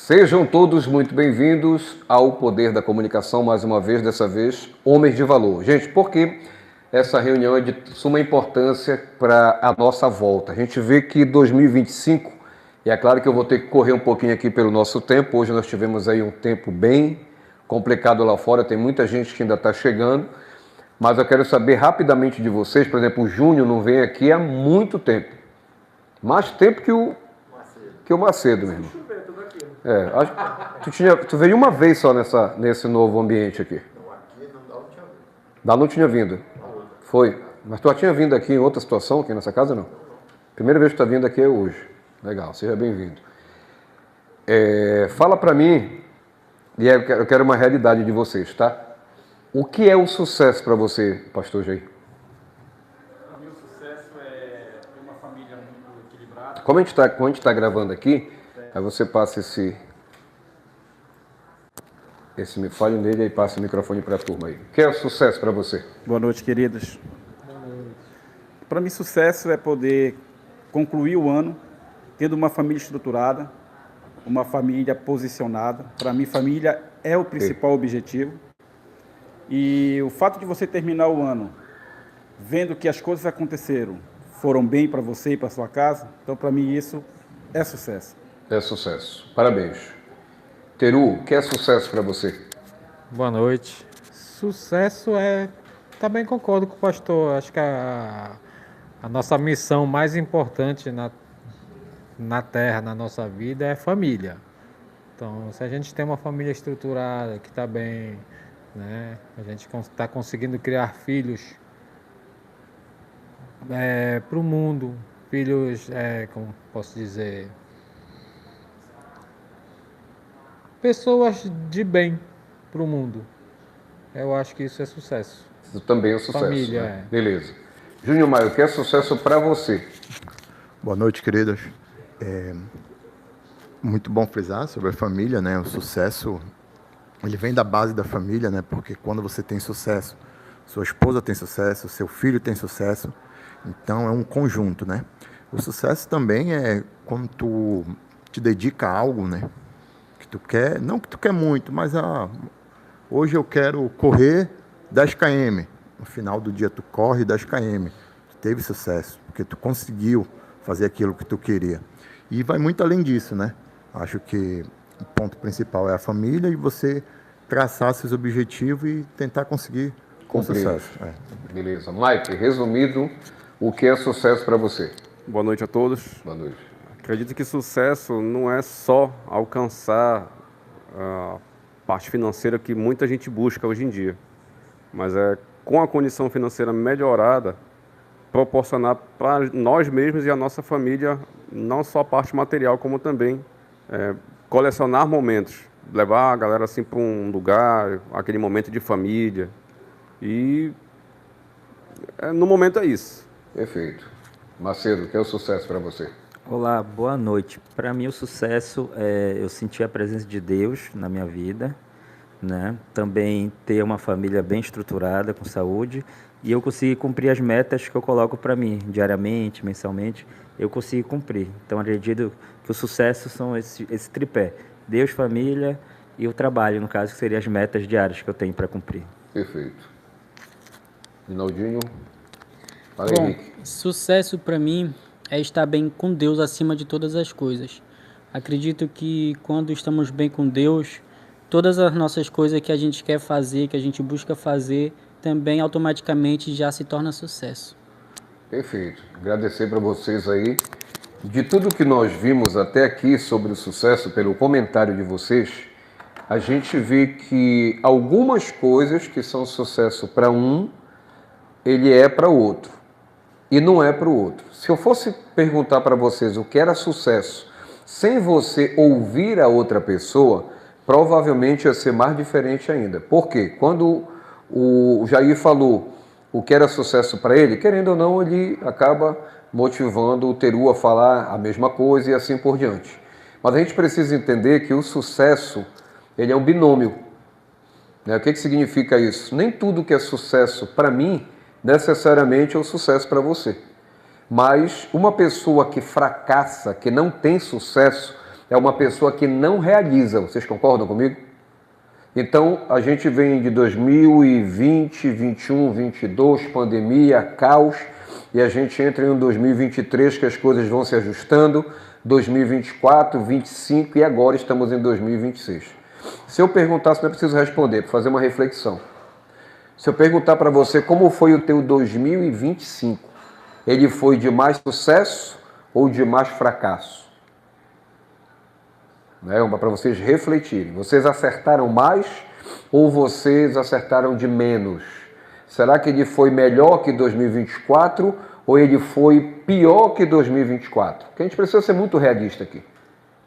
Sejam todos muito bem-vindos ao Poder da Comunicação, mais uma vez, dessa vez, Homens de Valor. Gente, por que essa reunião é de suma importância para a nossa volta? A gente vê que 2025, e é claro que eu vou ter que correr um pouquinho aqui pelo nosso tempo, hoje nós tivemos aí um tempo bem complicado lá fora, tem muita gente que ainda está chegando, mas eu quero saber rapidamente de vocês, por exemplo, o Júnior não vem aqui há muito tempo, mais tempo que o Macedo, meu irmão. Tu veio uma vez só nesse novo ambiente aqui. Não, aqui não tinha vindo. Lá não tinha vindo. Foi. Mas tu já tinha vindo aqui em outra situação, aqui nessa casa, não? Primeira vez que tu tá vindo aqui é hoje. Legal, seja bem-vindo. Fala pra mim, e eu quero uma realidade de vocês, tá? O que é o sucesso para você, pastor Jair? Para mim o sucesso é ter uma família muito equilibrada. Como a gente tá gravando aqui, aí você passa esse falho nele e passa o microfone para a turma aí. O que é o sucesso para você? Boa noite, queridos. Para mim, sucesso é poder concluir o ano tendo uma família estruturada, uma família posicionada. Para mim, família é o principal objetivo. E o fato de você terminar o ano vendo que as coisas aconteceram, foram bem para você e para sua casa, então, para mim, isso é sucesso. É sucesso. Parabéns. Teru, o que é sucesso para você? Boa noite. Sucesso também concordo com o pastor. Acho que a nossa missão mais importante na Terra, na nossa vida, é família. Então, se a gente tem uma família estruturada, que está bem, né? A gente está conseguindo criar filhos para o mundo. Filhos, como posso dizer... pessoas de bem para o mundo. Eu acho que isso é sucesso. Isso também é sucesso. Família, né? Beleza. Júnior Maio, o que é sucesso para você? Boa noite, queridas. Muito bom frisar sobre a família, né? O sucesso, ele vem da base da família, né? Porque quando você tem sucesso, sua esposa tem sucesso, seu filho tem sucesso. Então, é um conjunto, né? O sucesso também é quando tu te dedica a algo, né? Que tu quer, não que tu quer muito, mas hoje eu quero correr 10 km. No final do dia tu corre 10 km. Tu teve sucesso, porque tu conseguiu fazer aquilo que tu queria. E vai muito além disso, né? Acho que o ponto principal é a família e você traçar seus objetivos e tentar conseguir com sucesso. Beleza. Mike, resumido, o que é sucesso para você? Boa noite a todos. Boa noite. Acredito que sucesso não é só alcançar a parte financeira que muita gente busca hoje em dia, mas é com a condição financeira melhorada, proporcionar para nós mesmos e a nossa família não só a parte material, como também colecionar momentos, levar a galera assim para um lugar, aquele momento de família. E no momento é isso. Perfeito. Macedo, o que é o sucesso para você? Olá, boa noite. Para mim o sucesso é eu sentir a presença de Deus na minha vida, né? Também ter uma família bem estruturada, com saúde, e eu conseguir cumprir as metas que eu coloco para mim, diariamente, mensalmente, eu consigo cumprir. Então, acredito que o sucesso são esse tripé, Deus, família e o trabalho, no caso, que seriam as metas diárias que eu tenho para cumprir. Perfeito. Rinaldinho? Fala, Bom, Henrique. sucesso para mim é estar bem com Deus acima de todas as coisas. Acredito que quando estamos bem com Deus, todas as nossas coisas que a gente quer fazer, que a gente busca fazer, também automaticamente já se torna sucesso. Perfeito. Agradecer para vocês aí. De tudo que nós vimos até aqui sobre o sucesso, pelo comentário de vocês, a gente vê que algumas coisas que são sucesso para um, ele é para o outro. E não é para o outro. Se eu fosse perguntar para vocês o que era sucesso, sem você ouvir a outra pessoa, provavelmente ia ser mais diferente ainda. Por quê? Quando o Jair falou o que era sucesso para ele, querendo ou não, ele acaba motivando o Teru a falar a mesma coisa e assim por diante. Mas a gente precisa entender que o sucesso, ele é um binômio. Né? O que significa isso? Nem tudo que é sucesso para mim, necessariamente é um sucesso para você. Mas uma pessoa que fracassa, que não tem sucesso, é uma pessoa que não realiza. Vocês concordam comigo? Então, a gente vem de 2020, 21, 22, pandemia, caos, e a gente entra em um 2023 que as coisas vão se ajustando, 2024, 25 e agora estamos em 2026. Se eu perguntasse, não é preciso responder, para fazer uma reflexão. Se eu perguntar para você como foi o teu 2025, ele foi de mais sucesso ou de mais fracasso? Para vocês refletirem. Vocês acertaram mais ou vocês acertaram de menos? Será que ele foi melhor que 2024 ou ele foi pior que 2024? Porque a gente precisa ser muito realista aqui.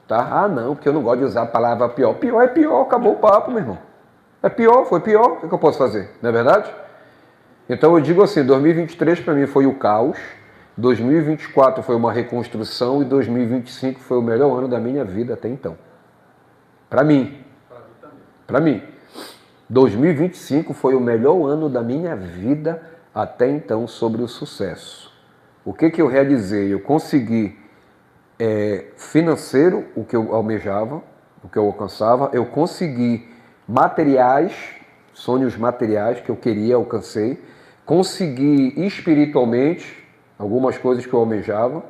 Tá? Ah, não, porque eu não gosto de usar a palavra pior. Pior é pior, acabou o papo, meu irmão. É pior, foi pior, o que eu posso fazer? Não é verdade? Então eu digo assim, 2023 para mim foi o caos, 2024 foi uma reconstrução e 2025 foi o melhor ano da minha vida até então. Para mim. Para mim. 2025 foi o melhor ano da minha vida até então sobre o sucesso. O que eu realizei? Eu consegui financeiro, o que eu almejava, o que eu alcançava. Eu consegui materiais, sonhos materiais que eu queria, alcancei. Consegui espiritualmente algumas coisas que eu almejava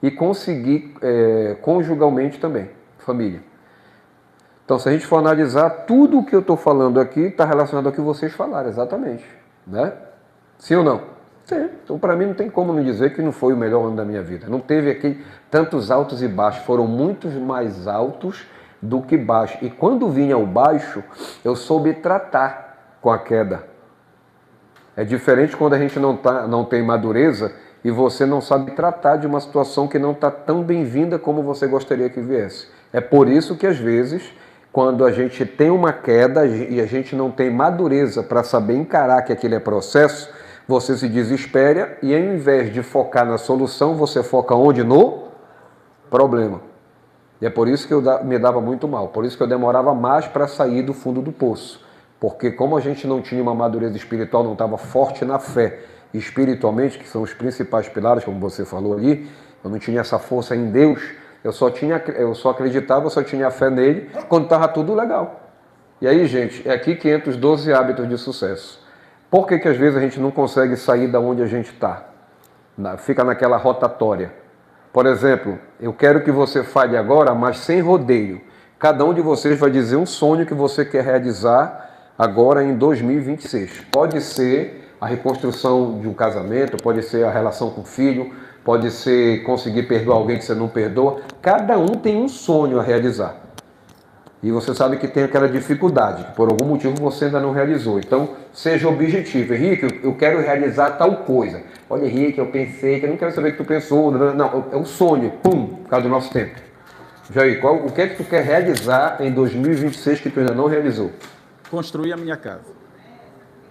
e consegui conjugalmente também, família. Então, se a gente for analisar, tudo o que eu estou falando aqui está relacionado ao que vocês falaram, exatamente. Né? Sim ou não? Sim. Então, para mim, não tem como me dizer que não foi o melhor ano da minha vida. Não teve aqui tantos altos e baixos, foram muitos mais altos do que baixos. E quando vinha o baixo, eu soube tratar com a queda. É diferente quando a gente não tem madureza e você não sabe tratar de uma situação que não está tão bem-vinda como você gostaria que viesse. É por isso que, às vezes, quando a gente tem uma queda e a gente não tem madureza para saber encarar que aquilo é processo, você se desespera e, ao invés de focar na solução, você foca onde? No problema. E é por isso que eu me dava muito mal, por isso que eu demorava mais para sair do fundo do poço. Porque como a gente não tinha uma madureza espiritual, não estava forte na fé, espiritualmente, que são os principais pilares, como você falou ali, eu não tinha essa força em Deus, eu só acreditava, eu só tinha fé nele quando estava tudo legal. E aí, gente, é aqui que entra os 12 hábitos de sucesso. Por que às vezes a gente não consegue sair da onde a gente está? Fica naquela rotatória. Por exemplo, eu quero que você fale agora, mas sem rodeio. Cada um de vocês vai dizer um sonho que você quer realizar agora em 2026. Pode ser a reconstrução de um casamento, pode ser a relação com o filho, pode ser conseguir perdoar alguém que você não perdoa. Cada um tem um sonho a realizar. E você sabe que tem aquela dificuldade, que por algum motivo você ainda não realizou. Então, seja objetivo. Henrique, eu quero realizar tal coisa. Olha, Henrique, eu pensei, que eu não quero saber o que tu pensou. Não, é um sonho. Pum, por causa do nosso tempo. Jair, o que é que tu quer realizar em 2026 que tu ainda não realizou? Construir a minha casa.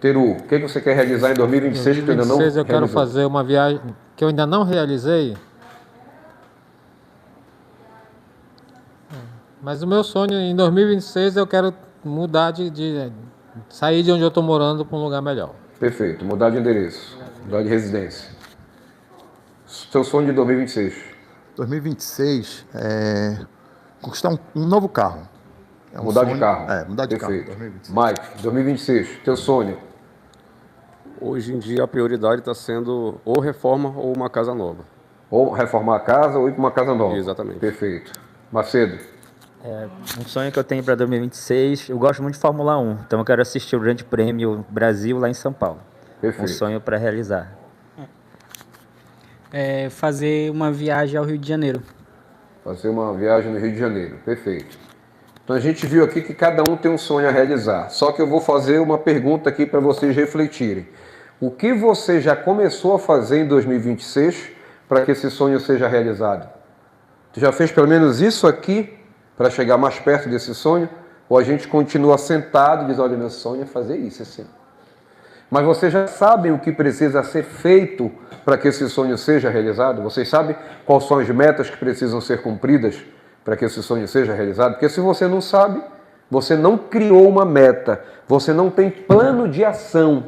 Teru, o que você quer realizar em 2026 que tu ainda não realizou? Eu quero fazer uma viagem que eu ainda não realizei. Mas o meu sonho em 2026 eu quero mudar de sair de onde eu estou morando para um lugar melhor. Perfeito, mudar de endereço, mudar de residência. Seu sonho de 2026? 2026 é conquistar um novo carro. Mudar de carro. Mudar de Perfeito. carro. 2026. Mike, 2026, teu sonho? Hoje em dia a prioridade está sendo ou reforma ou uma casa nova. Ou reformar a casa ou ir para uma casa nova. Exatamente. Perfeito. Macedo? Um sonho que eu tenho para 2026, eu gosto muito de Fórmula 1, então eu quero assistir o Grande Prêmio Brasil lá em São Paulo. Perfeito. Um sonho para realizar. Fazer uma viagem ao Rio de Janeiro. Fazer uma viagem no Rio de Janeiro. Perfeito. Então a gente viu aqui que cada um tem um sonho a realizar. Só que eu vou fazer uma pergunta aqui para vocês refletirem. O que você já começou a fazer em 2026 para que esse sonho seja realizado? Tu já fez pelo menos isso aqui para chegar mais perto desse sonho? Ou a gente continua sentado e diz, olha, meu sonho é fazer isso assim. Mas vocês já sabem o que precisa ser feito para que esse sonho seja realizado? Vocês sabem quais são as metas que precisam ser cumpridas para que esse sonho seja realizado? Porque se você não sabe, você não criou uma meta, você não tem plano de ação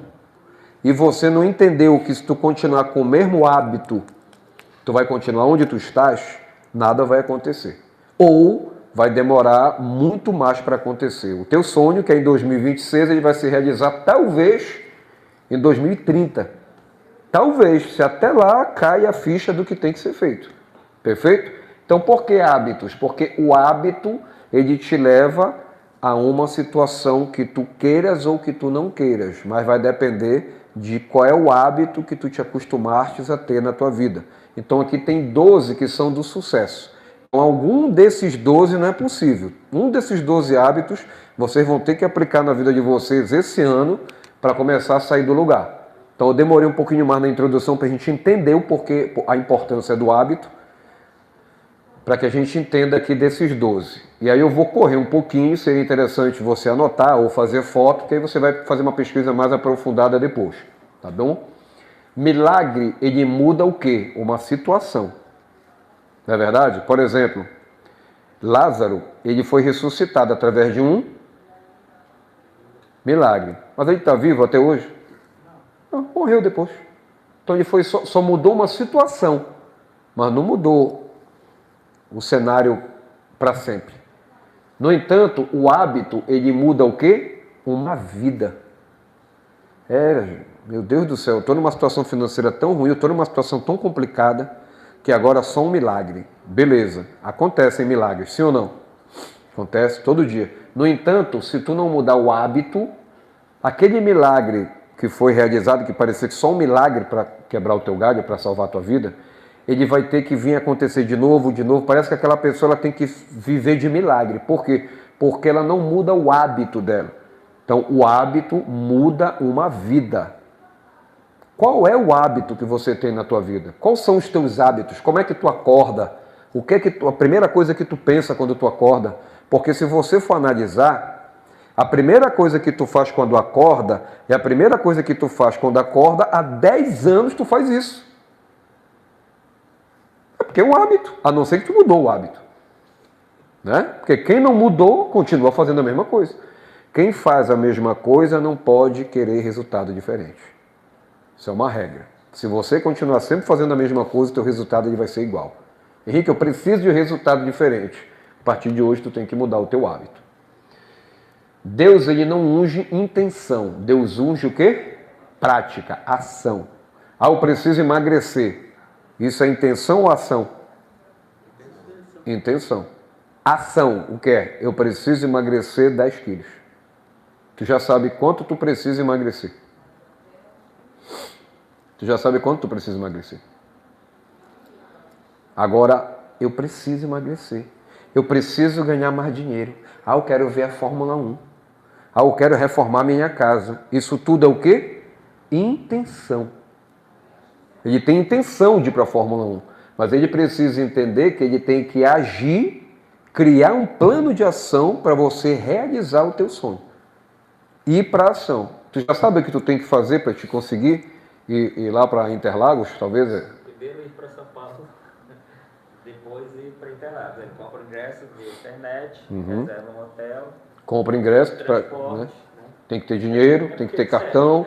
e você não entendeu que se tu continuar com o mesmo hábito, tu vai continuar onde tu estás, nada vai acontecer. Ou vai demorar muito mais para acontecer. O teu sonho, que é em 2026, ele vai se realizar talvez em 2030. Talvez, se até lá caia a ficha do que tem que ser feito. Perfeito? Então, por que hábitos? Porque o hábito, ele te leva a uma situação que tu queiras ou que tu não queiras, mas vai depender de qual é o hábito que tu te acostumastes a ter na tua vida. Então, aqui tem 12 que são do sucesso. Então, algum desses 12 não é possível. Um desses 12 hábitos, vocês vão ter que aplicar na vida de vocês esse ano para começar a sair do lugar. Então, eu demorei um pouquinho mais na introdução para a gente entender o porquê, a importância do hábito, para que a gente entenda aqui desses 12. E aí eu vou correr um pouquinho, seria interessante você anotar ou fazer foto, que aí você vai fazer uma pesquisa mais aprofundada depois, tá bom? Milagre, ele muda o quê? Uma situação. Não é verdade? Por exemplo, Lázaro, ele foi ressuscitado através de um milagre. Mas ele está vivo até hoje? Não, morreu depois. Então ele foi só mudou uma situação, mas não mudou o cenário para sempre. No entanto, o hábito, ele muda o quê? Uma vida. Meu Deus do céu, eu estou numa situação financeira tão ruim, eu estou numa situação tão complicada, que agora só um milagre. Beleza, acontecem milagres, sim ou não? Acontece todo dia. No entanto, se tu não mudar o hábito, aquele milagre que foi realizado, que parecia que só um milagre para quebrar o teu galho, para salvar a tua vida, ele vai ter que vir acontecer de novo. Parece que aquela pessoa ela tem que viver de milagre. Por quê? Porque ela não muda o hábito dela. Então, o hábito muda uma vida. Qual é o hábito que você tem na tua vida? Quais são os teus hábitos? Como é que tu acorda? O que é que a primeira coisa que tu pensa quando tu acorda? Porque se você for analisar, a primeira coisa que tu faz quando acorda e a primeira coisa que tu faz quando acorda, há 10 anos tu faz isso. É porque é um hábito, a não ser que tu mudou o hábito. Né? Porque quem não mudou, continua fazendo a mesma coisa. Quem faz a mesma coisa não pode querer resultado diferente. Isso é uma regra. Se você continuar sempre fazendo a mesma coisa, o teu resultado ele vai ser igual. Henrique, eu preciso de um resultado diferente. A partir de hoje, tu tem que mudar o teu hábito. Deus, ele não unge intenção. Deus unge o quê? Prática, ação. Ah, eu preciso emagrecer. Isso é intenção ou ação? Intenção. Ação, o que é? Eu preciso emagrecer 10 quilos. Tu já sabe quanto tu precisa emagrecer. Tu já sabe quanto tu precisa emagrecer. Agora, eu preciso emagrecer. Eu preciso ganhar mais dinheiro. Ah, eu quero ver a Fórmula 1. Ah, eu quero reformar minha casa. Isso tudo é o quê? Intenção. Ele tem intenção de ir para a Fórmula 1. Mas ele precisa entender que ele tem que agir, criar um plano de ação para você realizar o teu sonho. Ir para a ação. Tu já sabe o que tu tem que fazer para te conseguir ir lá para Interlagos, talvez? Primeiro ir para São Paulo, depois ir para Interlagos. Ele compra o ingresso via internet, reserva um hotel. Compra ingresso, né? Tem que ter dinheiro, tem que ter cartão,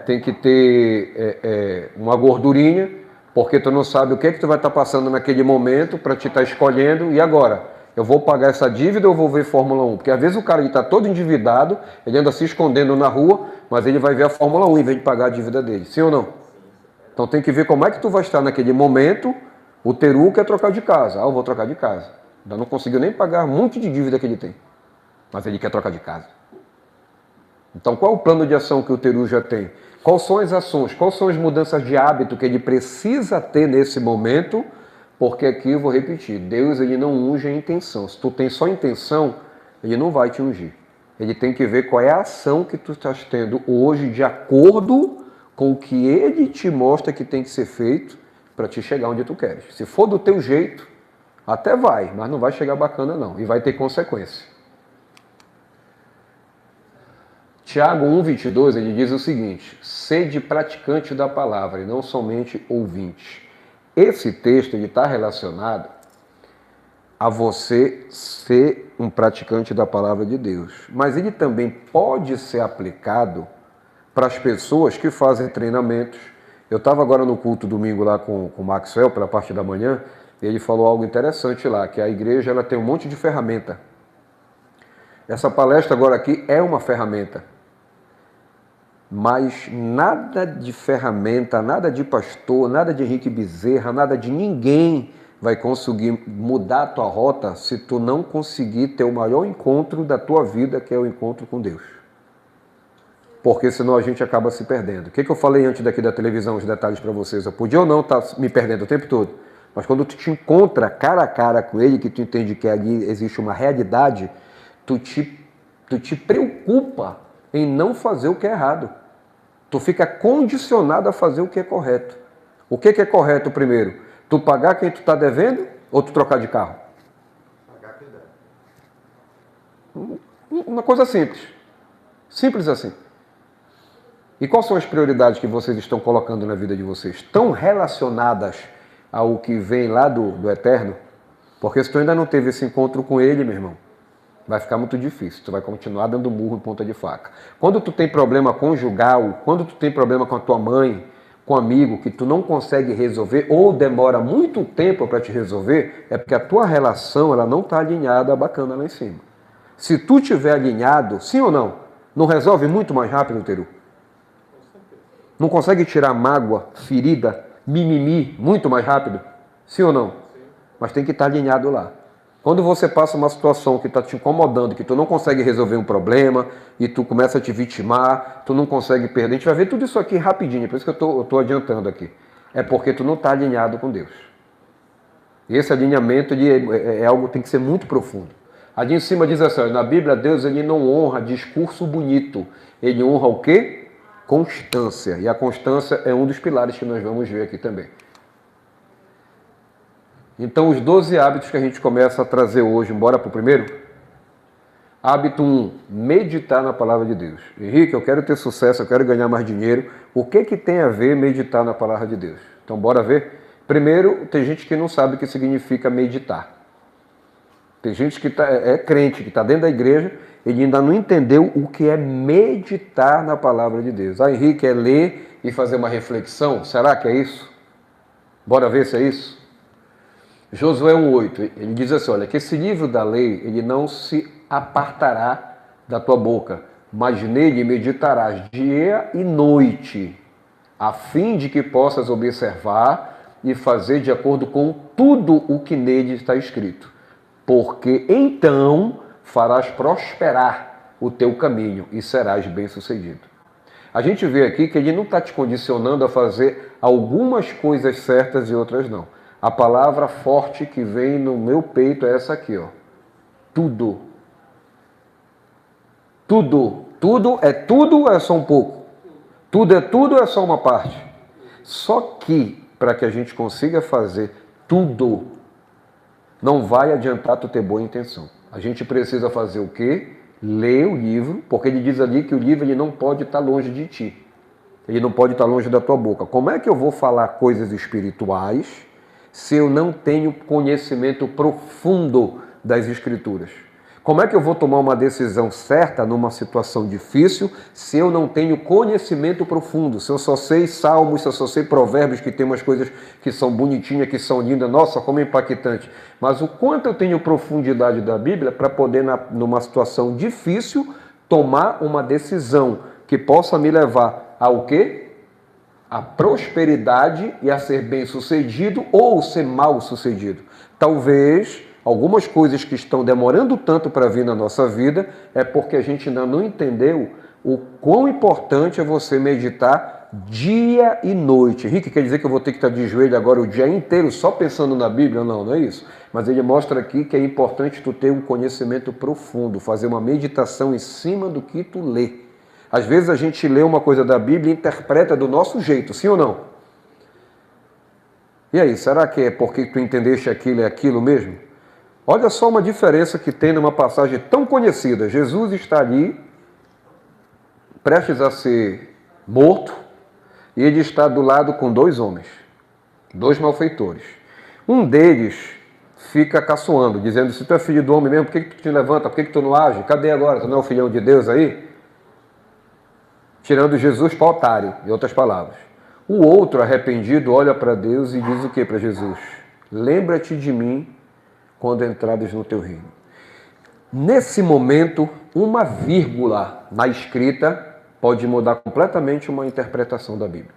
tem que ter uma gordurinha, porque tu não sabe o que tu vai estar passando naquele momento para te estar escolhendo. E agora? Eu vou pagar essa dívida ou eu vou ver Fórmula 1? Porque às vezes o cara está todo endividado, ele anda se escondendo na rua, mas ele vai ver a Fórmula 1 em vez de pagar a dívida dele. Sim ou não? Então tem que ver como é que tu vai estar naquele momento. O Teru quer trocar de casa. Ah, eu vou trocar de casa. Ainda não conseguiu nem pagar um monte de dívida que ele tem. Mas ele quer trocar de casa. Então qual é o plano de ação que o Teru já tem? Quais são as ações? Quais são as mudanças de hábito que ele precisa ter nesse momento? Porque aqui eu vou repetir, Deus ele não unge a intenção. Se tu tem só intenção, ele não vai te ungir. Ele tem que ver qual é a ação que tu estás tendo hoje de acordo com o que ele te mostra que tem que ser feito para te chegar onde tu queres. Se for do teu jeito, até vai, mas não vai chegar bacana não. E vai ter consequência. Tiago 1,22, ele diz o seguinte: sede praticante da palavra e não somente ouvinte. Esse texto está relacionado a você ser um praticante da palavra de Deus. Mas ele também pode ser aplicado para as pessoas que fazem treinamentos. Eu estava agora no culto domingo lá com o Maxwell, pela parte da manhã, Ele falou algo interessante lá, que a igreja ela tem um monte de ferramenta. Essa palestra agora aqui é uma ferramenta. Mas nada de ferramenta, nada de pastor, nada de Henrique Bezerra, nada de ninguém vai conseguir mudar a tua rota se tu não conseguir ter o maior encontro da tua vida, que é o encontro com Deus. Porque senão a gente acaba se perdendo. O que eu falei antes daqui da televisão, os detalhes para vocês? Eu podia ou não estar me perdendo o tempo todo, mas quando tu te encontra cara a cara com Ele, que tu entende que ali existe uma realidade, tu te preocupa em não fazer o que é errado. Tu fica condicionado a fazer o que é correto. O que é correto primeiro? Tu pagar quem tu está devendo ou tu trocar de carro? Pagar quem deve. Uma coisa simples. Simples assim. E quais são as prioridades que vocês estão colocando na vida de vocês? Estão relacionadas ao que vem lá do eterno? Porque se tu ainda não teve esse encontro com Ele, meu irmão, vai ficar muito difícil. Tu vai continuar dando murro em ponta de faca. Quando tu tem problema conjugal, quando tu tem problema com a tua mãe, com um amigo, que tu não consegue resolver ou demora muito tempo para te resolver, é porque a tua relação ela não está alinhada bacana lá em cima. Se tu tiver alinhado, sim ou não resolve muito mais rápido, Teru? Não consegue tirar mágoa, ferida, mimimi muito mais rápido? Sim ou não? Sim. Mas tem que estar alinhado lá. Quando você passa uma situação que está te incomodando, que tu não consegue resolver um problema, e tu começa a te vitimar, tu não consegue perder, a gente vai ver tudo isso aqui rapidinho, por isso que eu estou adiantando aqui. É porque tu não está alinhado com Deus. E esse alinhamento é algo que tem que ser muito profundo. Ali em cima diz assim, na Bíblia Deus ele não honra discurso bonito, ele honra o quê? Constância. E a constância é um dos pilares que nós vamos ver aqui também. Então, os 12 hábitos que a gente começa a trazer hoje, bora para o primeiro? Hábito 1, meditar na palavra de Deus. Henrique, eu quero ter sucesso, eu quero ganhar mais dinheiro. O que tem a ver meditar na palavra de Deus? Então, bora ver? Primeiro, tem gente que não sabe o que significa meditar. Tem gente que é crente, que está dentro da igreja, ele ainda não entendeu o que é meditar na palavra de Deus. Ah, Henrique, é ler e fazer uma reflexão? Será que é isso? Bora ver se é isso? Josué 1,8, ele diz assim, olha, que esse livro da lei, ele não se apartará da tua boca, mas nele meditarás dia e noite, a fim de que possas observar e fazer de acordo com tudo o que nele está escrito. Porque então farás prosperar o teu caminho e serás bem-sucedido. A gente vê aqui que ele não está te condicionando a fazer algumas coisas certas e outras não. A palavra forte que vem no meu peito é essa aqui, ó. Tudo. Tudo. Tudo ou é só um pouco? Tudo é tudo ou é só uma parte? Só que, para que a gente consiga fazer tudo, não vai adiantar tu ter boa intenção. A gente precisa fazer o quê? Ler o livro, porque ele diz ali que o livro ele não pode estar longe de ti. Ele não pode estar longe da tua boca. Como é que eu vou falar coisas espirituais se eu não tenho conhecimento profundo das Escrituras? Como é que eu vou tomar uma decisão certa numa situação difícil se eu não tenho conhecimento profundo? Se eu só sei salmos, se eu só sei provérbios, que tem umas coisas que são bonitinhas, que são lindas, nossa, como é impactante. Mas o quanto eu tenho profundidade da Bíblia para poder, numa situação difícil, tomar uma decisão que possa me levar ao quê? A prosperidade e a ser bem-sucedido ou ser mal-sucedido. Talvez algumas coisas que estão demorando tanto para vir na nossa vida é porque a gente ainda não entendeu o quão importante é você meditar dia e noite. Henrique, quer dizer que eu vou ter que estar de joelho agora o dia inteiro só pensando na Bíblia? Não, não é isso. Mas ele mostra aqui que é importante tu ter um conhecimento profundo, fazer uma meditação em cima do que tu lê. Às vezes a gente lê uma coisa da Bíblia e interpreta do nosso jeito, sim ou não? E aí, será que é porque tu entendeste aquilo é aquilo mesmo? Olha só uma diferença que tem numa passagem tão conhecida. Jesus está ali, prestes a ser morto, e ele está do lado com 2 homens, 2 malfeitores. Um deles fica caçoando, dizendo, se tu é filho do homem mesmo, por que tu te levanta? Por que tu não age? Cadê agora? Tu não é o filhão de Deus aí? Tirando Jesus para o otário, em outras palavras. O outro, arrependido, olha para Deus e diz o que para Jesus? lembra-te de mim quando entrares no teu reino. Nesse momento, uma vírgula na escrita pode mudar completamente uma interpretação da Bíblia.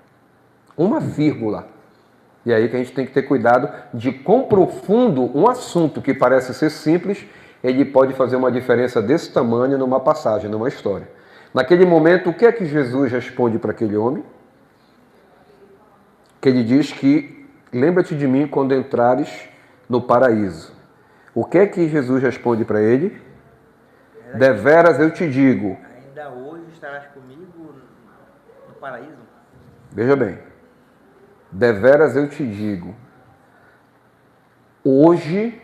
Uma vírgula. E aí que a gente tem que ter cuidado de quão profundo um assunto que parece ser simples, ele pode fazer uma diferença desse tamanho numa passagem, numa história. Naquele momento, o que é que Jesus responde para aquele homem? Que ele diz que, lembra-te de mim quando entrares no paraíso. O que é que Jesus responde para ele? Deveras eu te digo. Ainda hoje estarás comigo no paraíso? Veja bem. Deveras eu te digo. Hoje,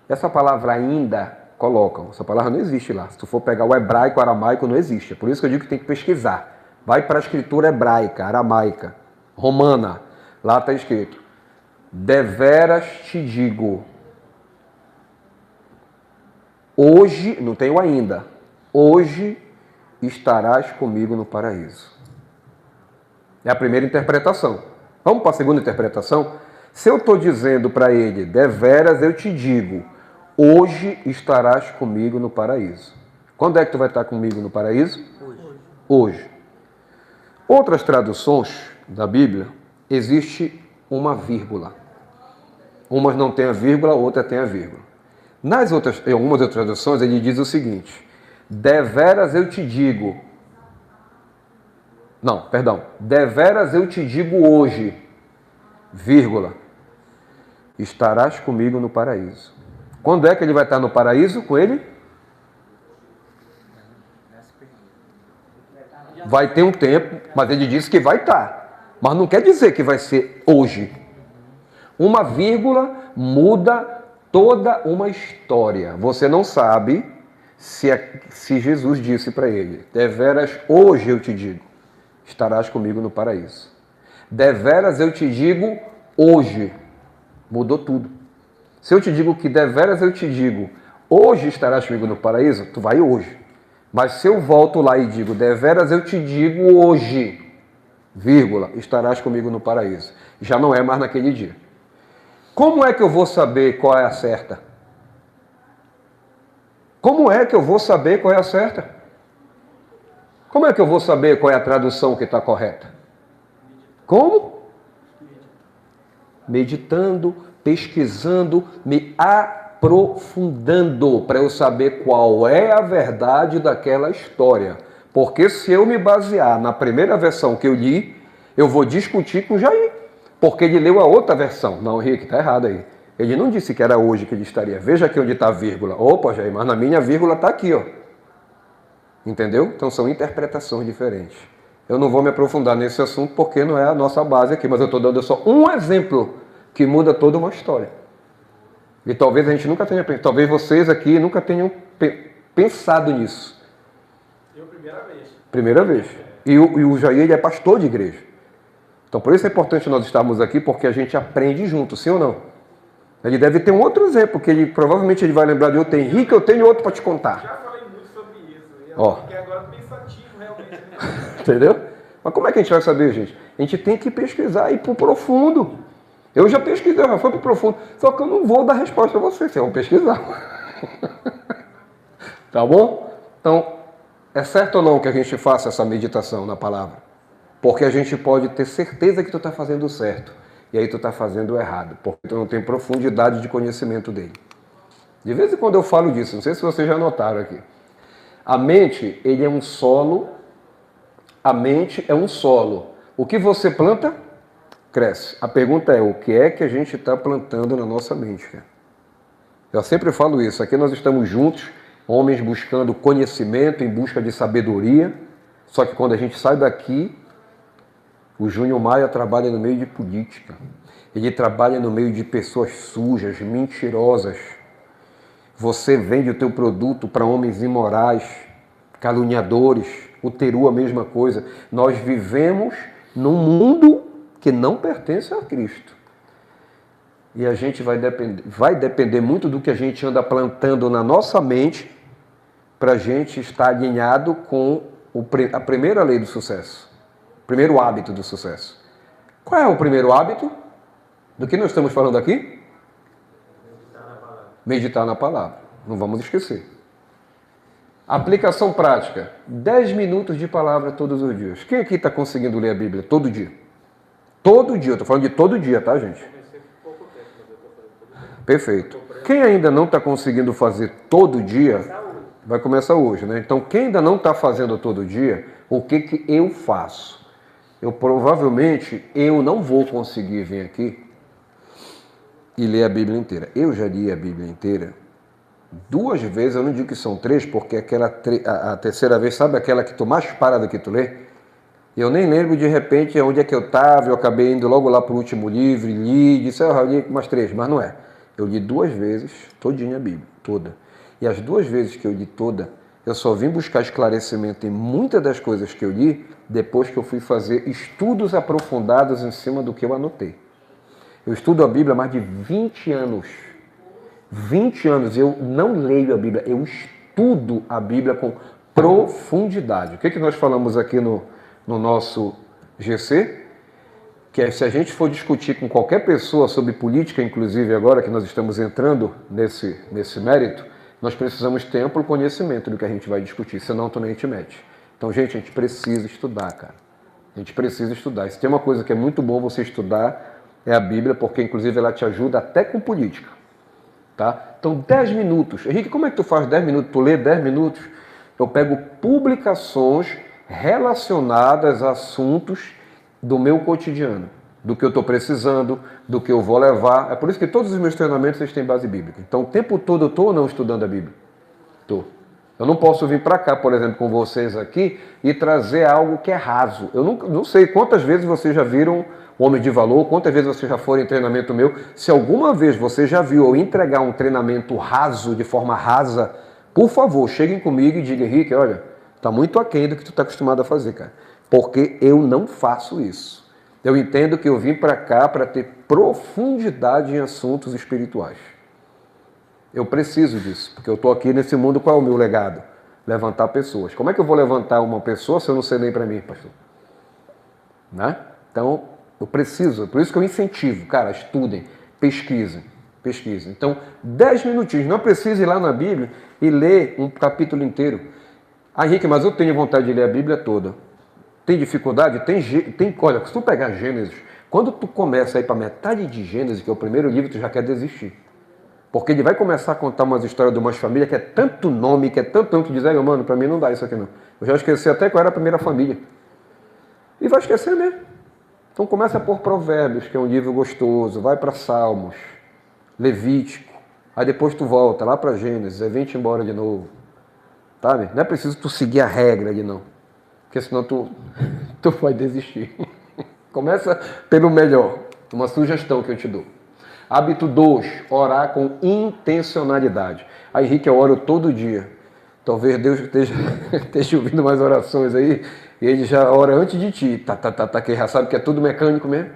essa palavra ainda, colocam. Essa palavra não existe lá. Se tu for pegar o hebraico, o aramaico, não existe. É por isso que eu digo que tem que pesquisar. Vai para a escritura hebraica, aramaica, romana. Lá está escrito. Deveras te digo. Hoje, não tenho ainda, hoje estarás comigo no paraíso. É a primeira interpretação. Vamos para a segunda interpretação? Se eu estou dizendo para ele, deveras eu te digo, hoje estarás comigo no paraíso. Quando é que tu vai estar comigo no paraíso? Hoje. Outras traduções da Bíblia, existe uma vírgula. Umas não tem a vírgula, outra tem a vírgula. Em algumas outras traduções, ele diz o seguinte, deveras eu te digo, deveras eu te digo hoje, vírgula, estarás comigo no paraíso. Quando é que ele vai estar no paraíso com ele? Vai ter um tempo, mas ele disse que vai estar. Mas não quer dizer que vai ser hoje. Uma vírgula muda toda uma história. Você não sabe se Jesus disse para ele, deveras hoje eu te digo, estarás comigo no paraíso. Deveras eu te digo hoje. Mudou tudo. Se eu te digo que deveras eu te digo, hoje estarás comigo no paraíso, tu vai hoje. Mas se eu volto lá e digo, deveras eu te digo hoje, vírgula, estarás comigo no paraíso. Já não é mais naquele dia. Como é que eu vou saber qual é a certa? Como é que eu vou saber qual é a certa? Como é que eu vou saber qual é a tradução que está correta? Como? Meditando, pesquisando, me aprofundando para eu saber qual é a verdade daquela história. Porque se eu me basear na primeira versão que eu li, eu vou discutir com Jair. Porque ele leu a outra versão. Não, Henrique, está errado aí. Ele não disse que era hoje que ele estaria. Veja aqui onde está a vírgula. Opa, Jair, mas na minha vírgula está aqui, ó. Entendeu? Então são interpretações diferentes. Eu não vou me aprofundar nesse assunto porque não é a nossa base aqui, mas eu estou dando só um exemplo que muda toda uma história. E talvez a gente nunca tenha pensado, talvez vocês aqui nunca tenham pensado nisso. Eu, primeira vez. Primeira vez. E o Jair, ele é pastor de igreja. Então, por isso é importante nós estarmos aqui, porque a gente aprende junto, sim ou não? Ele deve ter um outro exemplo, que provavelmente ele vai lembrar de outro. Henrique, eu tenho outro para te contar. Já falei muito sobre isso. Ó. Agora pensativo, realmente. Entendeu? Mas como é que a gente vai saber, gente? A gente tem que pesquisar e ir para o profundo. Eu já pesquisei, já fui para o profundo. Só que eu não vou dar resposta a vocês, vocês vão pesquisar. Tá bom? Então, é certo ou não que a gente faça essa meditação na palavra? Porque a gente pode ter certeza que tu está fazendo certo. E aí tu está fazendo errado. Porque tu não tem profundidade de conhecimento dele. De vez em quando eu falo disso. Não sei se vocês já notaram aqui. A mente, ele é um solo. A mente é um solo. O que você planta, cresce. A pergunta é, o que é que a gente está plantando na nossa mente? Cara? Eu sempre falo isso. Aqui nós estamos juntos, homens buscando conhecimento, em busca de sabedoria. Só que quando a gente sai daqui, o Júnior Maia trabalha no meio de política. Ele trabalha no meio de pessoas sujas, mentirosas. Você vende o teu produto para homens imorais, caluniadores. O Teru, a mesma coisa. Nós vivemos num mundo que não pertence a Cristo. E a gente vai depender muito do que a gente anda plantando na nossa mente para a gente estar alinhado com a primeira lei do sucesso. Primeiro hábito do sucesso. Qual é o primeiro hábito? Do que nós estamos falando aqui? Meditar na palavra. Não vamos esquecer. Aplicação prática. 10 minutos de palavra todos os dias. Quem aqui está conseguindo ler a Bíblia todo dia? Todo dia. Eu estou falando de todo dia, tá, gente? Perfeito. Quem ainda não está conseguindo fazer todo dia, vai começar hoje, né? Então, quem ainda não está fazendo todo dia, o que eu faço? Provavelmente, eu não vou conseguir vir aqui e ler a Bíblia inteira. Eu já li a Bíblia inteira 2 vezes, eu não digo que são 3, porque a terceira vez, sabe aquela que tu mais para do que tu lê? Eu nem lembro de repente onde é que eu estava, eu acabei indo logo lá para o último livro, li, disse, eu li umas 3, mas não é. Eu li 2 vezes, todinha a Bíblia, toda. E as 2 vezes que eu li toda, eu só vim buscar esclarecimento em muitas das coisas que eu li, depois que eu fui fazer estudos aprofundados em cima do que eu anotei. Eu estudo a Bíblia há mais de 20 anos. 20 anos eu não leio a Bíblia, eu estudo a Bíblia com profundidade. O que nós falamos aqui no nosso GC? Que é, se a gente for discutir com qualquer pessoa sobre política, inclusive agora que nós estamos entrando nesse mérito, nós precisamos ter amplo conhecimento do que a gente vai discutir, senão tu nem te mete. Então, gente, a gente precisa estudar, cara. A gente precisa estudar. E se tem uma coisa que é muito bom você estudar, é a Bíblia, porque inclusive ela te ajuda até com política. Tá? Então, 10 minutos. Henrique, como é que tu faz 10 minutos? Tu lê 10 minutos? Eu pego publicações relacionadas a assuntos do meu cotidiano, do que eu estou precisando, do que eu vou levar. É por isso que todos os meus treinamentos eles têm base bíblica. Então, o tempo todo eu estou ou não estudando a Bíblia? Estou. Eu não posso vir para cá, por exemplo, com vocês aqui e trazer algo que é raso. Eu não sei quantas vezes vocês já viram Homem de Valor, quantas vezes vocês já foram em treinamento meu. Se alguma vez você já viu eu entregar um treinamento raso, de forma rasa, por favor, cheguem comigo e digam, Henrique, olha, está muito aquém do que tu está acostumado a fazer, cara. Porque eu não faço isso. Eu entendo que eu vim para cá para ter profundidade em assuntos espirituais. Eu preciso disso, porque eu estou aqui nesse mundo, qual é o meu legado? Levantar pessoas. Como é que eu vou levantar uma pessoa se eu não sei nem para mim, pastor? Né? Então, eu preciso, por isso que eu incentivo, cara, estudem, pesquisem. Então, 10 minutinhos, não precisa ir lá na Bíblia e ler um capítulo inteiro. Ah, Henrique, mas eu tenho vontade de ler a Bíblia toda. Tem dificuldade? Olha, se tu pegar Gênesis, quando tu começa a ir para metade de Gênesis, que é o primeiro livro, tu já quer desistir. Porque ele vai começar a contar umas histórias de umas famílias que é tanto nome, que é tanto nome, que tu diz, mano, para mim não dá isso aqui não. Eu já esqueci até qual era a primeira família. E vai esquecer mesmo. Então começa por Provérbios, que é um livro gostoso, vai para Salmos, Levítico, aí depois tu volta lá para Gênesis, aí vem-te embora de novo. Sabe? Não é preciso tu seguir a regra ali não, porque senão tu vai desistir. Começa pelo melhor, uma sugestão que eu te dou. Hábito 2, orar com intencionalidade. Aí, Henrique, eu oro todo dia. Talvez Deus esteja ouvindo mais orações aí, e ele já ora antes de ti. Que ele já sabe que é tudo mecânico mesmo.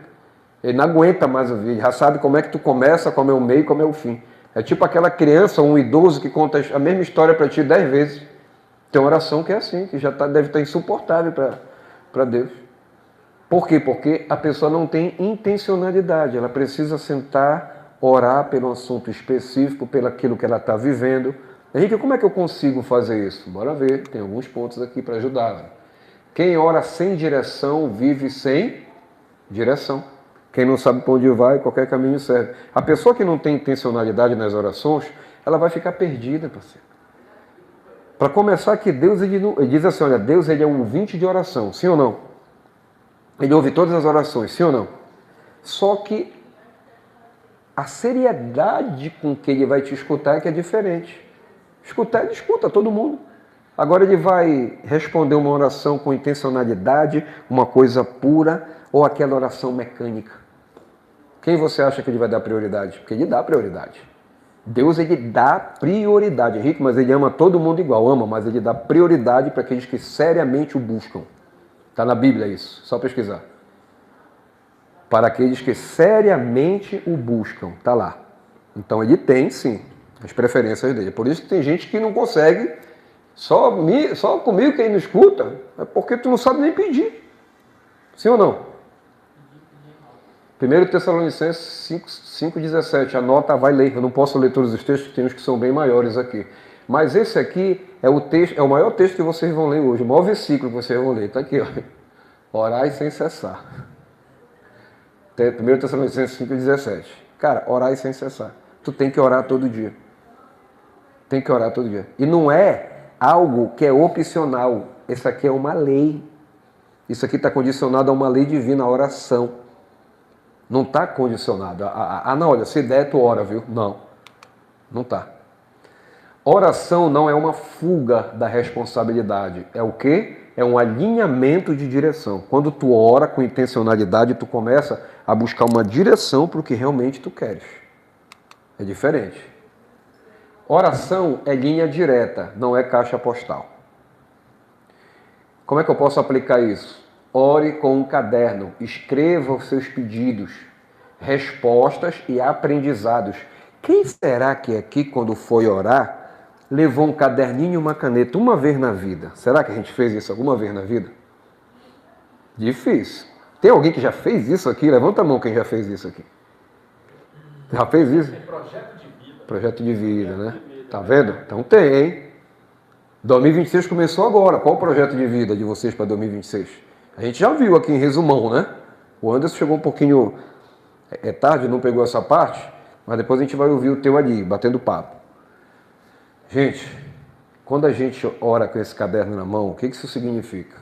Ele não aguenta mais ouvir, ele já sabe como é que tu começa, como é o meio, como é o fim. É tipo aquela criança, um idoso que conta a mesma história para ti 10 vezes. Tem uma oração que é assim, que já deve estar insuportável para Deus. Por quê? Porque a pessoa não tem intencionalidade, ela precisa sentar, orar pelo assunto específico, pelo aquilo que ela está vivendo. Henrique, como é que eu consigo fazer isso? Bora ver, tem alguns pontos aqui para ajudar. Quem ora sem direção, vive sem direção. Quem não sabe para onde vai, qualquer caminho serve. A pessoa que não tem intencionalidade nas orações, ela vai ficar perdida, parceiro. Para começar que Deus, ele diz assim, olha, Deus ele é um ouvinte de oração, sim ou não? Ele ouve todas as orações, sim ou não? Só que a seriedade com que ele vai te escutar é que é diferente. Escutar, ele escuta todo mundo. Agora ele vai responder uma oração com intencionalidade, uma coisa pura, ou aquela oração mecânica. Quem você acha que ele vai dar prioridade? Porque ele dá prioridade. Deus, ele dá prioridade. Henrique, mas ele ama todo mundo igual, ama, mas ele dá prioridade para aqueles que seriamente o buscam. Está na Bíblia isso, só pesquisar. Para aqueles que seriamente o buscam, está lá. Então ele tem, sim, as preferências dele. Por isso que tem gente que não consegue, só comigo quem não escuta, é porque tu não sabe nem pedir. Sim ou não? 1 Tessalonicenses 5,17. Anota, vai ler. Eu não posso ler todos os textos, tem uns que são bem maiores aqui. Mas esse aqui é o texto, é o maior texto que vocês vão ler hoje, o maior versículo que vocês vão ler. Está aqui, ó. Orai sem cessar. 1 Tessalonicenses 5,17. Cara, orai sem cessar. Tu tem que orar todo dia. Tem que orar todo dia. E não é algo que é opcional. Isso aqui é uma lei. Isso aqui está condicionado a uma lei divina, a oração. Não está condicionado. Não, olha, se der, tu ora, viu? Não. Não está. Oração não é uma fuga da responsabilidade. É o quê? É um alinhamento de direção. Quando tu ora com intencionalidade, tu começa a buscar uma direção para o que realmente tu queres. É diferente. Oração é linha direta, não é caixa postal. Como é que eu posso aplicar isso? Ore com um caderno, escreva os seus pedidos, respostas e aprendizados. Quem será que aqui, quando foi orar, levou um caderninho e uma caneta uma vez na vida? Será que a gente fez isso alguma vez na vida? Difícil. Tem alguém que já fez isso aqui? Levanta a mão quem já fez isso aqui. Já fez isso? Projeto de vida. Projeto de vida, né? Tá vendo? Então tem, hein? 2026 começou agora. Qual o projeto de vida de vocês para 2026? A gente já viu aqui em resumão, né? O Anderson chegou um pouquinho tarde, não pegou essa parte, mas depois a gente vai ouvir o teu ali, batendo papo. Gente, quando a gente ora com esse caderno na mão, o que isso significa?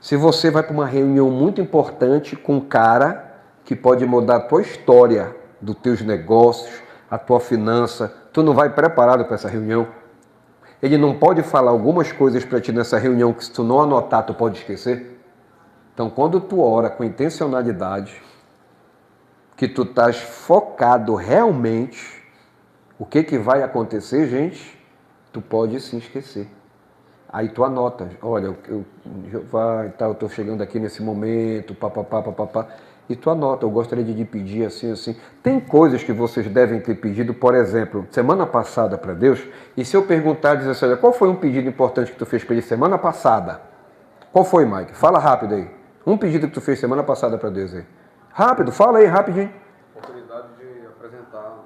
Se você vai para uma reunião muito importante com um cara que pode mudar a tua história, dos teus negócios, a tua finança, tu não vai preparado para essa reunião. Ele não pode falar algumas coisas para ti nessa reunião que se tu não anotar, tu pode esquecer. Então, quando tu ora com intencionalidade, que tu estás focado realmente, o que vai acontecer, gente? Tu pode se esquecer. Aí tu anota, olha, eu estou chegando aqui nesse momento, papapá. E tu anota, eu gostaria de pedir assim. Tem coisas que vocês devem ter pedido, por exemplo, semana passada para Deus, e se eu perguntar, dizer assim, olha, qual foi um pedido importante que tu fez para ele semana passada? Qual foi, Mike? Fala rápido aí. Um pedido que tu fez semana passada para Deus aí. Rápido, fala aí, rapidinho. Oportunidade de apresentar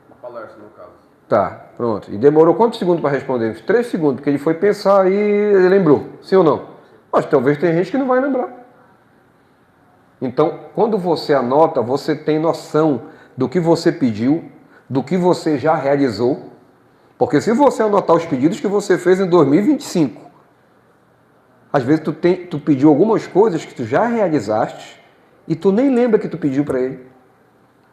uma palestra, no caso. Tá, pronto. E demorou quantos segundos para responder? Uns 3 segundos, porque ele foi pensar e ele lembrou. Sim ou não? Mas talvez tenha gente que não vai lembrar. Então, quando você anota, você tem noção do que você pediu, do que você já realizou. Porque se você anotar os pedidos que você fez em 2025, às vezes tu pediu algumas coisas que tu já realizaste e tu nem lembra que tu pediu para ele.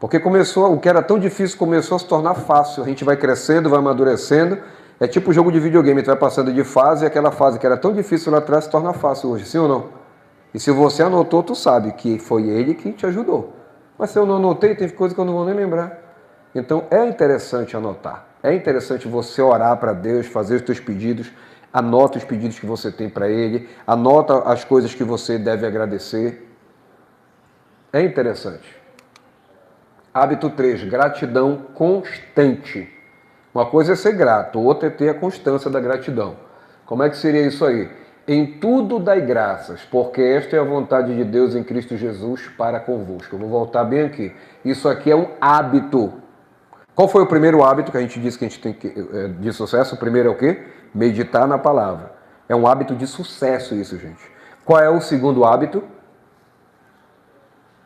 Porque o que era tão difícil começou a se tornar fácil. A gente vai crescendo, vai amadurecendo. É tipo jogo de videogame, tu vai passando de fase e aquela fase que era tão difícil lá atrás se torna fácil hoje, sim ou não? E se você anotou, tu sabe que foi ele que te ajudou. Mas se eu não anotei, tem coisa que eu não vou nem lembrar. Então é interessante anotar. É interessante você orar para Deus, fazer os teus pedidos. Anota os pedidos que você tem para Ele. Anota as coisas que você deve agradecer. É interessante. Hábito 3, gratidão constante. Uma coisa é ser grato, outra é ter a constância da gratidão. Como é que seria isso aí? Em tudo dai graças, porque esta é a vontade de Deus em Cristo Jesus para convosco. Eu vou voltar bem aqui. Isso aqui é um hábito. Qual foi o primeiro hábito que a gente disse que a gente tem de sucesso? O primeiro é o quê? Meditar na palavra. É um hábito de sucesso isso, gente. Qual é o segundo hábito?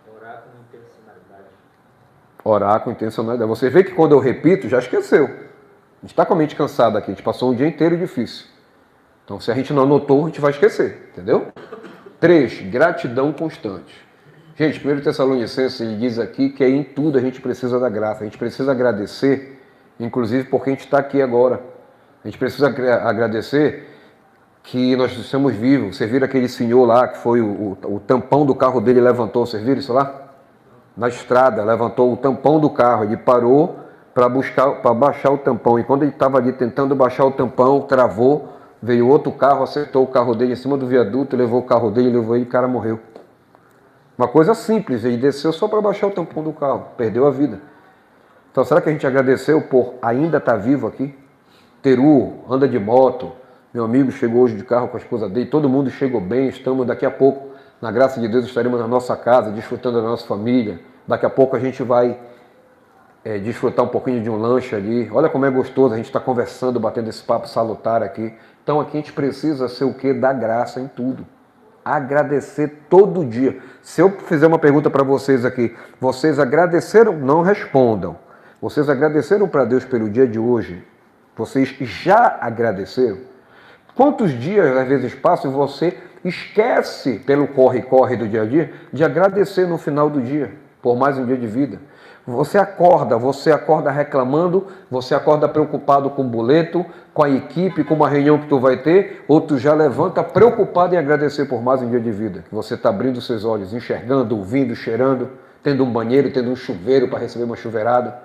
Orar com intencionalidade. Orar com intencionalidade. Você vê que quando eu repito, já esqueceu. A gente está com a mente cansada aqui, a gente passou um dia inteiro difícil. Então, se a gente não anotou, a gente vai esquecer, entendeu? 3, gratidão constante. Gente, 1 Tessalonicenses, ele diz aqui que em tudo a gente precisa da graça. A gente precisa agradecer, inclusive porque a gente está aqui agora. A gente precisa agradecer que nós estamos vivos. Vocês viram aquele senhor lá que foi o tampão do carro dele levantou? Vocês viram isso lá? Na estrada, levantou o tampão do carro. Ele parou para baixar o tampão. E quando ele estava ali tentando baixar o tampão, travou. Veio outro carro, acertou o carro dele em cima do viaduto, levou o carro dele, levou ele e o cara morreu. Uma coisa simples, ele desceu só para baixar o tampão do carro, perdeu a vida. Então será que a gente agradeceu por ainda estar vivo aqui? Teru, anda de moto, meu amigo chegou hoje de carro com a esposa dele, todo mundo chegou bem, estamos daqui a pouco Na graça de Deus estaremos na nossa casa, desfrutando da nossa família. Daqui a pouco a gente vai desfrutar um pouquinho de um lanche ali. Olha como é gostoso a gente estar conversando, batendo esse papo salutar aqui. Então aqui a gente precisa ser o quê? Dar graça em tudo. Agradecer todo dia. Se eu fizer uma pergunta para vocês aqui, vocês agradeceram? Não respondam. Vocês agradeceram para Deus pelo dia de hoje? Vocês já agradeceram? Quantos dias às vezes passam e você esquece, pelo corre-corre do dia a dia, de agradecer no final do dia, por mais um dia de vida? Você acorda reclamando, você acorda preocupado com o boleto, com a equipe, com uma reunião que tu vai ter, ou tu já levanta preocupado em agradecer por mais um dia de vida, que você está abrindo seus olhos, enxergando, ouvindo, cheirando, tendo um banheiro, tendo um chuveiro para receber uma chuveirada.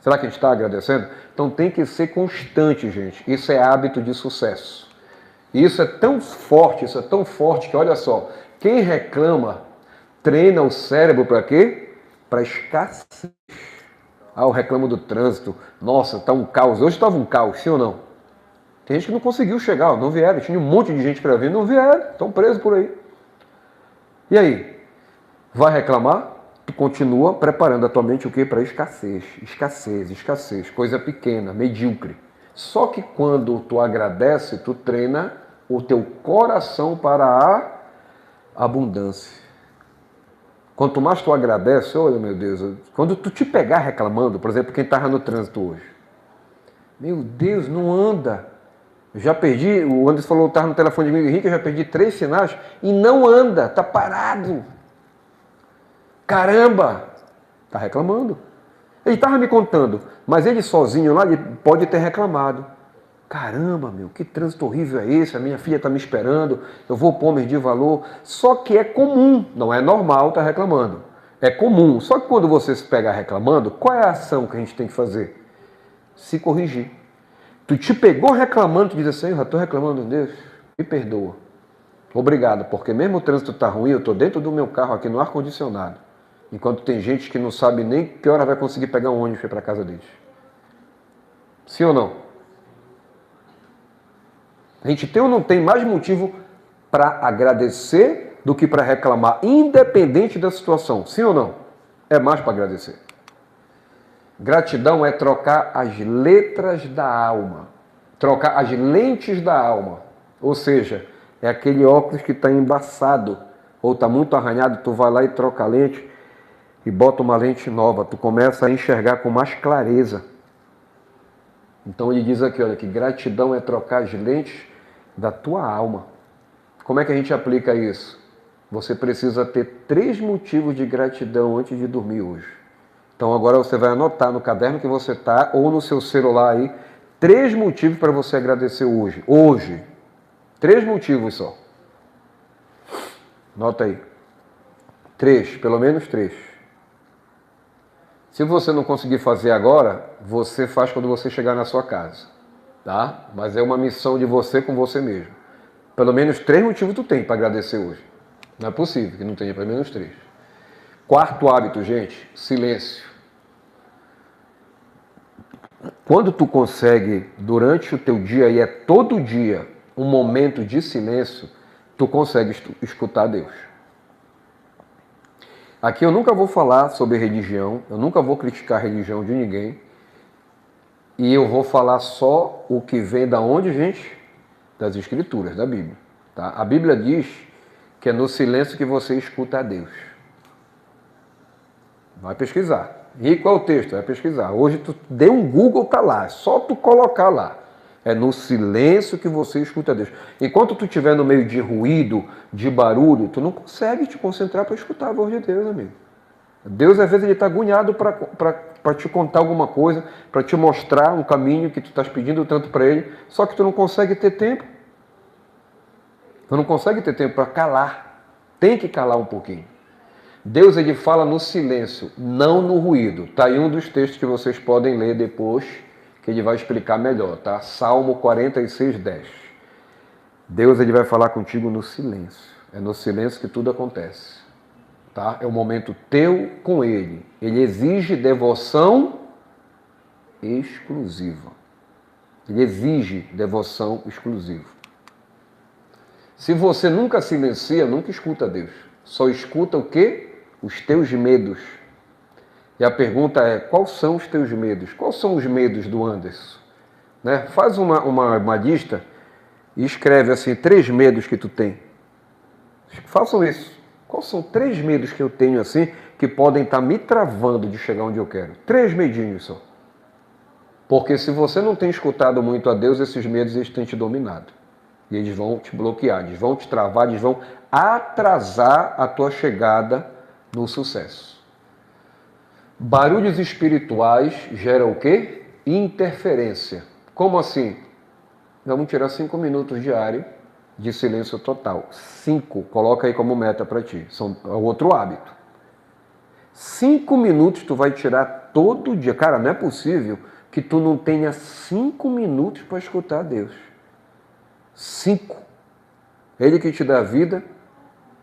Será que a gente está agradecendo? Então tem que ser constante, gente. Isso é hábito de sucesso. E isso é tão forte que, olha só, quem reclama treina o cérebro para quê? Para escassez. Ah, eu reclamo do trânsito. Nossa, tá um caos. Hoje estava um caos, sim ou não? Tem gente que não conseguiu chegar, não vieram. Tinha um monte de gente para vir, não vieram. Estão presos por aí. E aí? Vai reclamar? Tu continua preparando a tua mente o quê? Para escassez. Escassez. Coisa pequena, medíocre. Só que quando tu agradece, tu treina o teu coração para a abundância. Quanto mais tu agradece, olha meu Deus, quando tu te pegar reclamando, por exemplo, quem estava no trânsito hoje, meu Deus, não anda. Eu já perdi, o Anderson falou, estava no telefone de Henrique, eu já perdi 3 sinais e não anda, está parado. Caramba, está reclamando. Ele estava me contando, mas ele sozinho lá, ele pode ter reclamado. Caramba, meu, que trânsito horrível é esse? A minha filha está me esperando, eu vou pôr medir valor. Só que é comum, não é normal estar reclamando. É comum. Só que quando você se pegar reclamando, qual é a ação que a gente tem que fazer? Se corrigir. Tu te pegou reclamando, tu diz assim, eu já estou reclamando, Deus, me perdoa. Obrigado, porque mesmo o trânsito está ruim, eu estou dentro do meu carro aqui no ar-condicionado. Enquanto tem gente que não sabe nem que hora vai conseguir pegar um ônibus para a casa deles. Sim ou não? A gente tem ou não tem mais motivo para agradecer do que para reclamar, independente da situação. Sim ou não? É mais para agradecer. Gratidão é trocar as letras da alma. Trocar as lentes da alma. Ou seja, é aquele óculos que está embaçado ou está muito arranhado, tu vai lá e troca a lente e bota uma lente nova. Tu começa a enxergar com mais clareza. Então ele diz aqui, olha, que gratidão é trocar as lentes da tua alma. Como é que a gente aplica isso? Você precisa ter 3 motivos de gratidão antes de dormir hoje. Então agora você vai anotar no caderno que você está ou no seu celular aí 3 motivos para você agradecer hoje. Hoje. 3 motivos só. Anota aí. 3, pelo menos 3. Se você não conseguir fazer agora, você faz quando você chegar na sua casa, tá? Mas é uma missão de você com você mesmo. Pelo menos 3 motivos tu tem para agradecer hoje. Não é possível que não tenha pelo menos 3. 4º hábito, gente, silêncio. Quando tu consegue, durante o teu dia, e é todo dia, um momento de silêncio, tu consegue escutar Deus. Aqui eu nunca vou falar sobre religião, eu nunca vou criticar a religião de ninguém. E eu vou falar só o que vem da onde, gente? Das Escrituras, da Bíblia. Tá? A Bíblia diz que é no silêncio que você escuta a Deus. Vai pesquisar. E qual é o texto? Vai pesquisar. Hoje tu dê um Google, tá lá. É só tu colocar lá. É no silêncio que você escuta a Deus. Enquanto tu estiver no meio de ruído, de barulho, tu não consegue te concentrar para escutar a voz de Deus, amigo. Deus, às vezes, ele está agoniado para te contar alguma coisa, para te mostrar um caminho que tu estás pedindo tanto para ele, só que tu não consegue ter tempo. Tu não consegue ter tempo para calar. Tem que calar um pouquinho. Deus, ele fala no silêncio, não no ruído. Tá aí um dos textos que vocês podem ler depois, que ele vai explicar melhor, tá? Salmo 46, 10. Deus, ele vai falar contigo no silêncio. É no silêncio que tudo acontece. Tá? É o momento teu com ele. Ele exige devoção exclusiva. Ele exige devoção exclusiva. Se você nunca silencia, nunca escuta Deus. só escuta o quê? Os teus medos. E a pergunta é, quais são os teus medos? Quais são os medos do Anderson? Né? Faz uma lista e escreve assim, 3 medos que tu tem. Façam isso. Quais são 3 medos que eu tenho assim, que podem estar me travando de chegar onde eu quero? 3 medinhos só. Porque se você não tem escutado muito a Deus, esses medos eles têm te dominado. E eles vão te bloquear, eles vão te travar, eles vão atrasar a tua chegada no sucesso. Barulhos espirituais geram o quê? Interferência. Como assim? Vamos tirar 5 minutos diário de silêncio total. 5, coloca aí como meta para ti. É outro hábito. 5 minutos tu vai tirar todo dia. Cara, não é possível que tu não tenha 5 minutos para escutar Deus. 5. Ele que te dá a vida,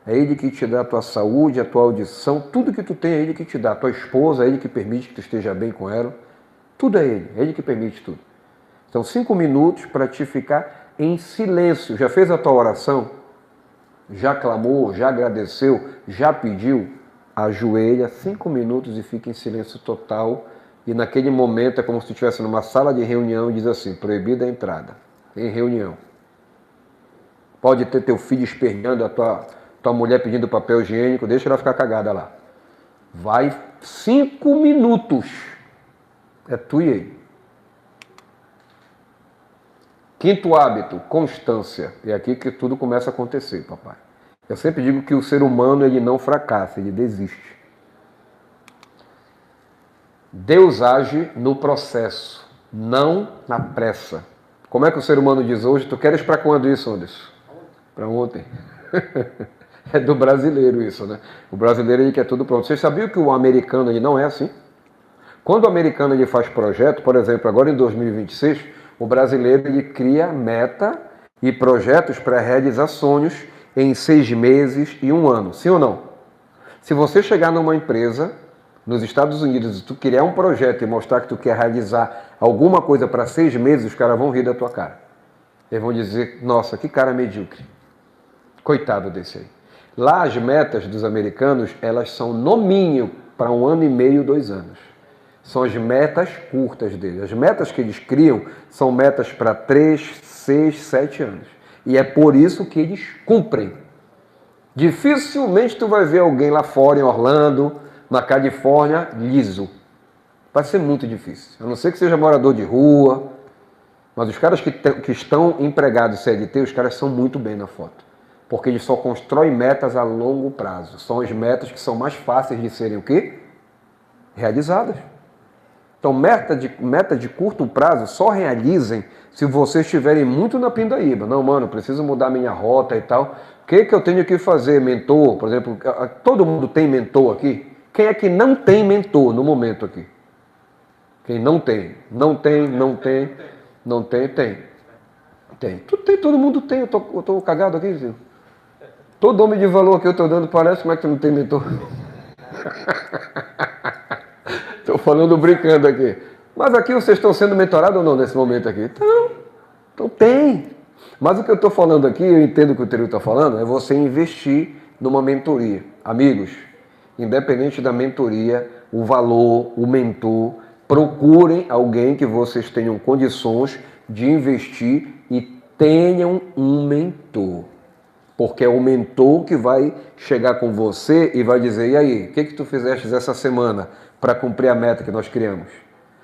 é Ele que te dá a tua saúde, a tua audição, tudo que tu tem é Ele que te dá. A tua esposa, é Ele que permite que tu esteja bem com ela. Tudo é Ele que permite tudo. Então, 5 minutos para te ficar em silêncio. Já fez a tua oração? Já clamou? Já agradeceu? Já pediu? Ajoelha 5 minutos e fica em silêncio total. E naquele momento é como se tu estivesse numa sala de reunião e diz assim, proibida a entrada, em reunião. Pode ter teu filho esperneando, a tua mulher pedindo papel higiênico, deixa ela ficar cagada lá. Vai 5 minutos. É tu e ele. 5º hábito, constância. É aqui que tudo começa a acontecer, papai. Eu sempre digo que o ser humano ele não fracassa, ele desiste. Deus age no processo, não na pressa. Como é que o ser humano diz hoje? Tu queres para quando isso, Anderson? Para ontem. É do brasileiro isso, né? O brasileiro ele quer tudo pronto. Vocês sabiam que o americano ele não é assim? Quando o americano ele faz projeto, por exemplo, agora em 2026, o brasileiro ele cria meta e projetos para realizar sonhos em 6 meses e 1 ano. Sim ou não? Se você chegar numa empresa nos Estados Unidos e tu criar um projeto e mostrar que tu quer realizar alguma coisa para 6 meses, os caras vão rir da tua cara. Eles vão dizer, nossa, que cara medíocre. Coitado desse aí. Lá as metas dos americanos, elas são no mínimo para 1 ano e meio, 2 anos. São as metas curtas deles. As metas que eles criam são metas para 3, 6, 7 anos. E é por isso que eles cumprem. Dificilmente tu vai ver alguém lá fora em Orlando, na Califórnia, liso. Vai ser muito difícil. A não ser que seja morador de rua. Mas os caras que estão empregados CLT, os caras são muito bem na foto. Porque eles só constroem metas a longo prazo. São as metas que são mais fáceis de serem o quê? Realizadas. Então, meta de curto prazo só realizem se vocês estiverem muito na pindaíba. Não, mano, preciso mudar minha rota e tal. O que eu tenho que fazer? Mentor, por exemplo, todo mundo tem mentor aqui? Quem é que não tem mentor no momento aqui? Quem não tem? Não tem. Tem. Todo mundo tem. Eu tô cagado aqui, filho. Todo homem de valor que eu estou dando parece, como é que tu não tem mentor? Estou falando brincando aqui. Mas aqui vocês estão sendo mentorados ou não nesse momento aqui? Então tem. Mas o que eu estou falando aqui, eu entendo o que o Teru está falando, é você investir numa mentoria. Amigos, independente da mentoria, o valor, o mentor, procurem alguém que vocês tenham condições de investir e tenham um mentor. Porque é o mentor que vai chegar com você e vai dizer, e aí, o que tu fizeste essa semana para cumprir a meta que nós criamos?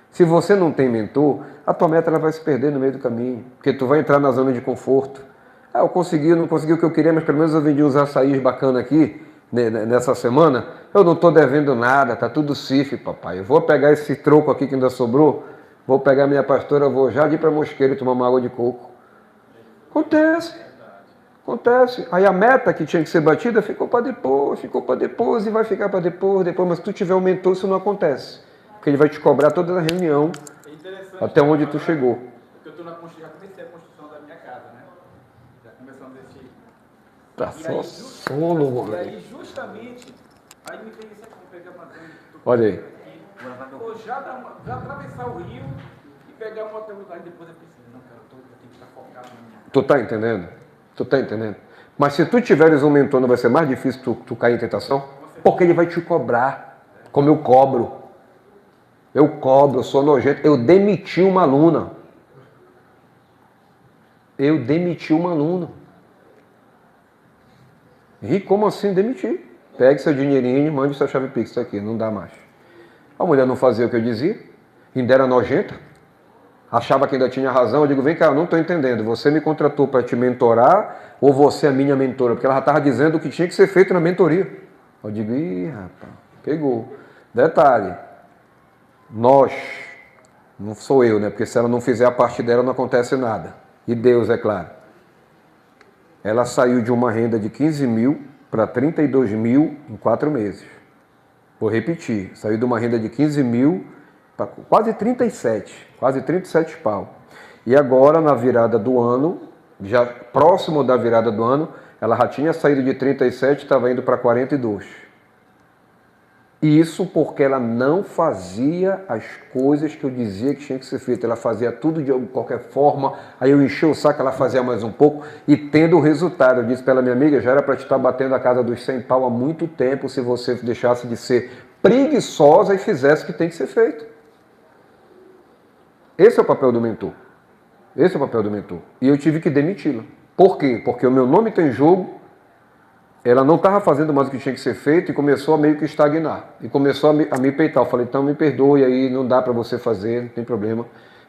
Se você não tem mentor, a tua meta ela vai se perder no meio do caminho, porque tu vai entrar na zona de conforto. Eu não consegui o que eu queria, mas pelo menos eu vendi uns açaís bacanas aqui, nessa semana. Eu não estou devendo nada, tá tudo CIF, papai. Eu vou pegar esse troco aqui que ainda sobrou, vou pegar minha pastora, vou já ir para Mosqueiro tomar uma água de coco. Acontece. Aí a meta que tinha que ser batida ficou para depois e vai ficar para depois. Mas se tu tiver um mentor, isso não acontece. Porque ele vai te cobrar toda a reunião até onde tu chegou. Porque eu tô já comecei a construção da minha casa, né? Já começamos esse... Tá só sono, mano. E aí justamente, aí me veio isso aqui, pegar uma grande... Olha aí. Pô, já atravessar o rio e pegar uma outra lugar e depois eu pensei, não, cara, eu tenho que estar focado na minha... Tu tá entendendo? Mas se tu tiveres um mentor, não vai ser mais difícil tu cair em tentação? Porque ele vai te cobrar, como eu cobro. Eu sou nojento. Eu demiti uma aluna. E como assim demitir? Pegue seu dinheirinho e mande sua chave Pix aqui, não dá mais. A mulher não fazia o que eu dizia, ainda era nojenta, achava que ainda tinha razão. Eu digo, vem cá, eu não estou entendendo, você me contratou para te mentorar ou você é minha mentora? Porque ela já estava dizendo o que tinha que ser feito na mentoria. Eu digo, ih, rapaz, pegou. Detalhe, nós, não sou eu, né? Porque se ela não fizer a parte dela não acontece nada. E Deus, é claro. Ela saiu de uma renda de 15 mil para 32 mil em 4 meses. Vou repetir, saiu de uma renda de 15 mil para quase 37 pau. E agora, na virada do ano, já próximo da virada do ano, ela já tinha saído de 37 e estava indo para 42. Isso porque ela não fazia as coisas que eu dizia que tinha que ser feito. Ela fazia tudo de qualquer forma, aí eu enchi o saco, ela fazia mais um pouco, e tendo o resultado. Eu disse para ela, minha amiga, já era para te estar batendo a casa dos 100 pau há muito tempo, se você deixasse de ser preguiçosa e fizesse o que tem que ser feito. Esse é o papel do mentor. Esse é o papel do mentor. E eu tive que demiti-la. Por quê? Porque o meu nome está em jogo. Ela não estava fazendo mais o que tinha que ser feito e começou a meio que estagnar. E começou a me peitar. Eu falei, então me perdoe aí, não dá para você fazer, não tem problema.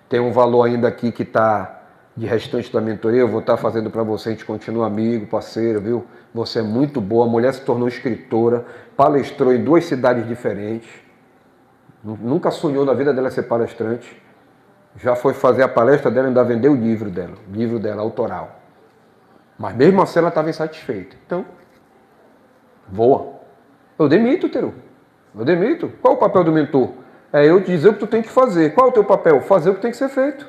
Tem um valor ainda aqui que está de restante da mentoria, eu vou estar fazendo para você, a gente continua amigo, parceiro, viu? Você é muito boa, a mulher se tornou escritora, palestrou em 2 cidades diferentes. Nunca sonhou na vida dela ser palestrante. Já foi fazer a palestra dela e ainda vendeu o livro dela, autoral. Mas mesmo assim ela estava insatisfeita. Então, voa. Eu demito, Teru. Eu demito. Qual o papel do mentor? É eu dizer o que tu tem que fazer. Qual é o teu papel? Fazer o que tem que ser feito.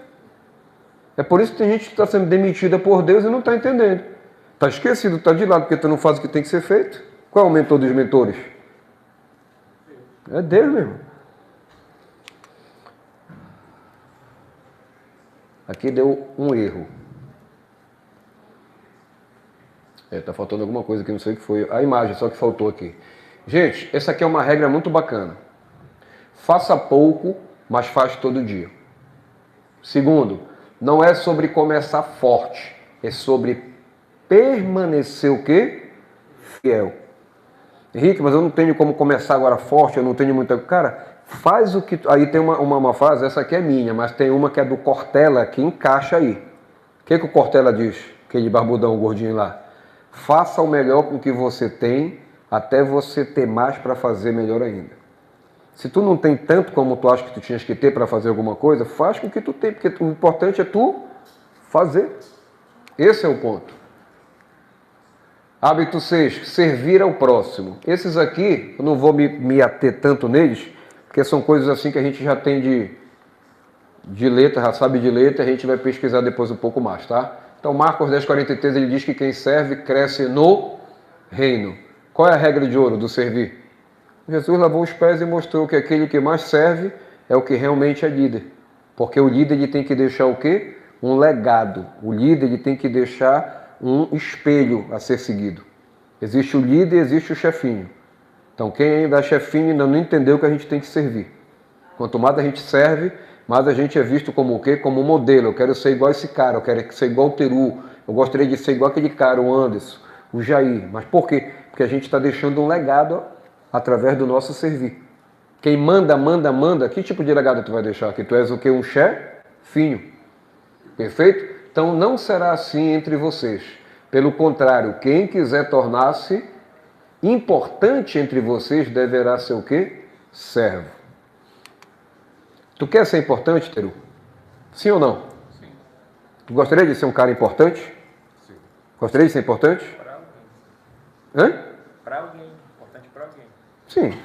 É por isso que tem gente que está sendo demitida por Deus e não está entendendo. Está esquecido, está de lado, porque tu não faz o que tem que ser feito. Qual é o mentor dos mentores? É Deus mesmo. Aqui deu um erro. Tá faltando alguma coisa aqui, não sei o que foi. A imagem só que faltou aqui. Gente, essa aqui é uma regra muito bacana. Faça pouco, mas faz todo dia. Segundo, não é sobre começar forte, é sobre permanecer o quê? Fiel. Henrique, mas eu não tenho como começar agora forte, eu não tenho muita... Cara, faz o que... Aí tem uma frase, essa aqui é minha, mas tem uma que é do Cortella, que encaixa aí. O que o Cortella diz? Aquele barbudão, gordinho lá. Faça o melhor com o que você tem, até você ter mais para fazer melhor ainda. Se tu não tem tanto como tu acha que tu tinhas que ter para fazer alguma coisa, faz com o que tu tem, porque o importante é tu fazer. Esse é o ponto. Hábito 6, servir ao próximo. Esses aqui, eu não vou me ater tanto neles, porque são coisas assim que a gente já tem de letra, já sabe de letra, a gente vai pesquisar depois um pouco mais, tá? Então, Marcos 10:43, ele diz que quem serve cresce no reino. Qual é a regra de ouro do servir? Jesus lavou os pés e mostrou que aquele que mais serve é o que realmente é líder. Porque o líder ele tem que deixar o quê? Um legado. O líder ele tem que deixar um espelho a ser seguido. Existe o líder e existe o chefinho. Então, quem ainda é chefinho ainda não entendeu que a gente tem que servir. Quanto mais a gente serve, mas a gente é visto como o quê? Como um modelo. Eu quero ser igual esse cara, eu quero ser igual o Teru, eu gostaria de ser igual aquele cara, o Anderson, o Jair. Mas por quê? Porque a gente está deixando um legado através do nosso servir. Quem manda, que tipo de legado tu vai deixar? Que tu és o quê? Um chefinho. Perfeito? Então não será assim entre vocês. Pelo contrário, quem quiser tornar-se importante entre vocês deverá ser o quê? Servo. Tu quer ser importante, Teru? Sim ou não? Sim. Tu gostaria de ser um cara importante? Sim. Gostaria de ser importante? Para alguém. Hã? Para alguém. Importante para alguém. Sim.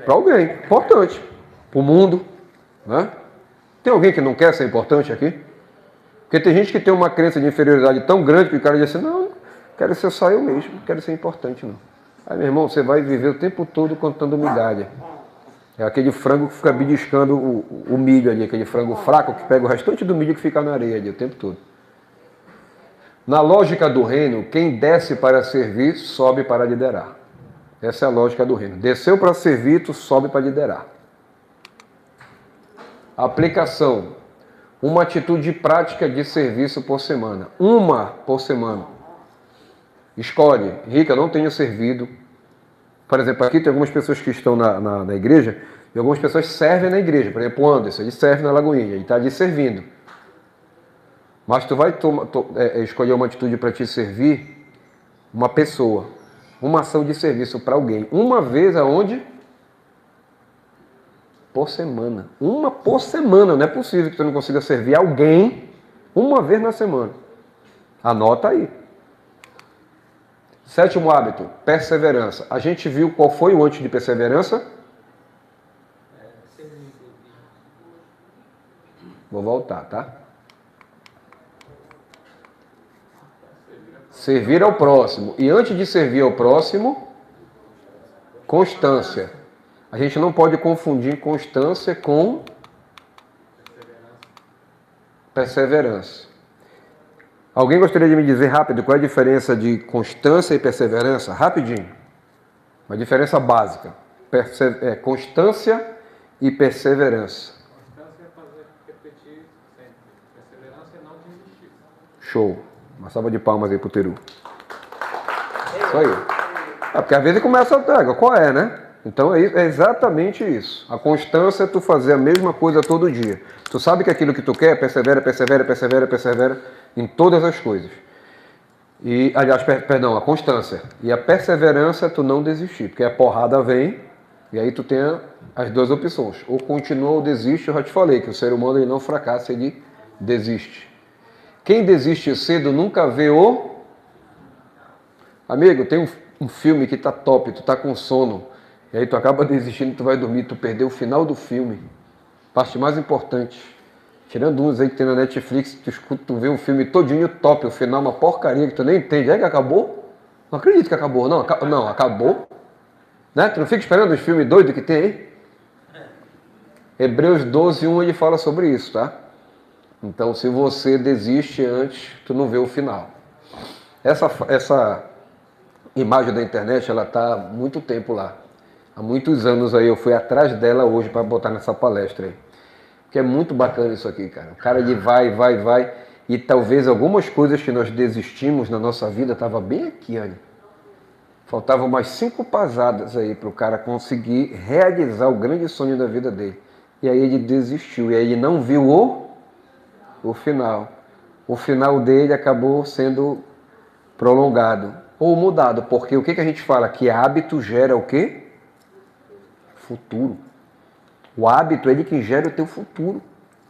Para alguém. Importante. Para o mundo. Né? Tem alguém que não quer ser importante aqui? Porque tem gente que tem uma crença de inferioridade tão grande que o cara diz assim, não, quero ser só eu mesmo, não quero ser importante não. Aí, meu irmão, você vai viver o tempo todo contando migalha. É aquele frango que fica beliscando o milho ali, aquele frango fraco que pega o restante do milho que fica na areia ali o tempo todo. Na lógica do reino, quem desce para servir, sobe para liderar. Essa é a lógica do reino. Desceu para servir, tu sobe para liderar. Aplicação. Uma atitude prática de serviço por semana. Uma por semana. Escolhe. Rica, não tenho servido. Por exemplo, aqui tem algumas pessoas que estão na igreja e algumas pessoas servem na igreja. Por exemplo, o Anderson, ele serve na Lagoinha, ele está ali servindo. Mas tu vai escolher uma atitude para te servir, uma pessoa, uma ação de serviço para alguém. Uma vez aonde? Por semana. Uma por semana. Não é possível que tu não consiga servir alguém uma vez na semana. Anota aí. 7º hábito, perseverança. A gente viu qual foi o antes de perseverança? Vou voltar, tá? Servir ao próximo. E antes de servir ao próximo, constância. A gente não pode confundir constância com perseverança. Alguém gostaria de me dizer rápido qual é a diferença de constância e perseverança? Rapidinho. Uma diferença básica. Constância e perseverança. Constância é fazer repetir sempre. Perseverança é não desistir. Show. Uma salva de palmas aí pro Teru. Isso aí. Porque às vezes começa a pega. Qual é, né? Então é exatamente isso. A constância é tu fazer a mesma coisa todo dia. Tu sabe que aquilo que tu quer, persevera em todas as coisas. E, aliás, perdão, a constância. E a perseverança é tu não desistir, porque a porrada vem e aí tu tem as duas opções. Ou continua ou desiste, eu já te falei que o ser humano ele não fracassa, ele desiste. Quem desiste cedo nunca vê o... Amigo, tem um filme que tá top, tu tá com sono, e aí tu acaba desistindo, tu vai dormir, tu perdeu o final do filme. Parte mais importante. Tirando uns aí que tem na Netflix, tu escuta, tu vê um filme todinho top, o final uma porcaria que tu nem entende. É que acabou? Não acredito que acabou. Não, acabou. Né? Tu não fica esperando os filmes doidos que tem aí? Hebreus 12:1 ele fala sobre isso, tá? Então, se você desiste antes, tu não vê o final. Essa imagem da internet, ela tá há muito tempo lá. Há muitos anos aí, eu fui atrás dela hoje para botar nessa palestra aí. Porque é muito bacana isso aqui, cara. O cara ele vai. E talvez algumas coisas que nós desistimos na nossa vida estavam bem aqui, olha. Faltavam mais 5 pasadas aí para o cara conseguir realizar o grande sonho da vida dele. E aí ele desistiu. E aí ele não viu o final. O final dele acabou sendo prolongado ou mudado. Porque o que a gente fala? Que hábito gera o quê? Futuro. O hábito é ele que gera o teu futuro.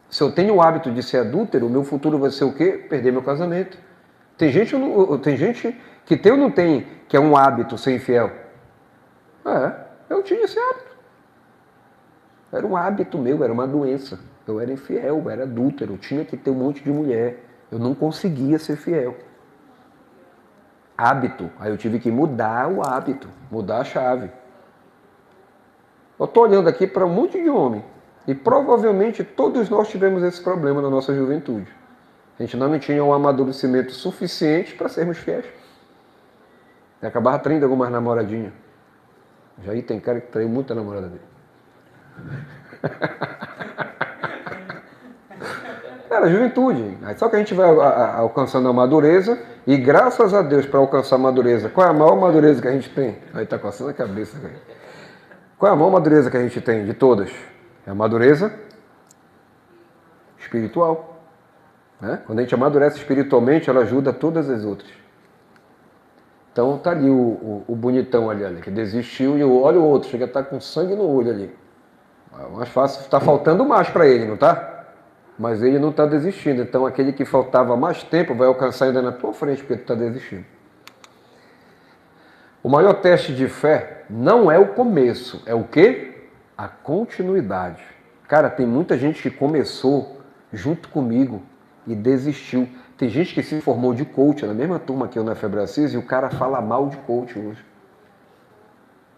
Se eu tenho o hábito de ser adúltero, o meu futuro vai ser o quê? Perder meu casamento. Tem gente que tem ou não tem, que é um hábito ser infiel? Eu tinha esse hábito. Era um hábito meu, era uma doença. Eu era infiel, eu era adúltero, eu tinha que ter um monte de mulher. Eu não conseguia ser fiel. Hábito. Aí eu tive que mudar o hábito, mudar a chave. Eu estou olhando aqui para um monte de homem. E provavelmente todos nós tivemos esse problema na nossa juventude. A gente não tinha um amadurecimento suficiente para sermos fiéis. E acabava traindo algumas namoradinhas. Já aí tem cara que traiu muita namorada dele. Cara, juventude. Só que a gente vai alcançando a madureza. E graças a Deus, para alcançar a madureza, qual é a maior madureza que a gente tem? Aí tá coçando a cabeça, cara. Qual é a maior madureza que a gente tem de todas? É a madureza espiritual. Né? Quando a gente amadurece espiritualmente, ela ajuda todas as outras. Então tá ali o bonitão ali, que desistiu e olha o outro, chega a estar com sangue no olho ali. Mais fácil, está faltando mais para ele, não tá? Mas ele não está desistindo. Então aquele que faltava mais tempo vai alcançar ainda na tua frente, porque tu está desistindo. O maior teste de fé não é o começo, é o quê? A continuidade. Cara, tem muita gente que começou junto comigo e desistiu. Tem gente que se formou de coach, na mesma turma que eu na Febracis, e o cara fala mal de coach hoje.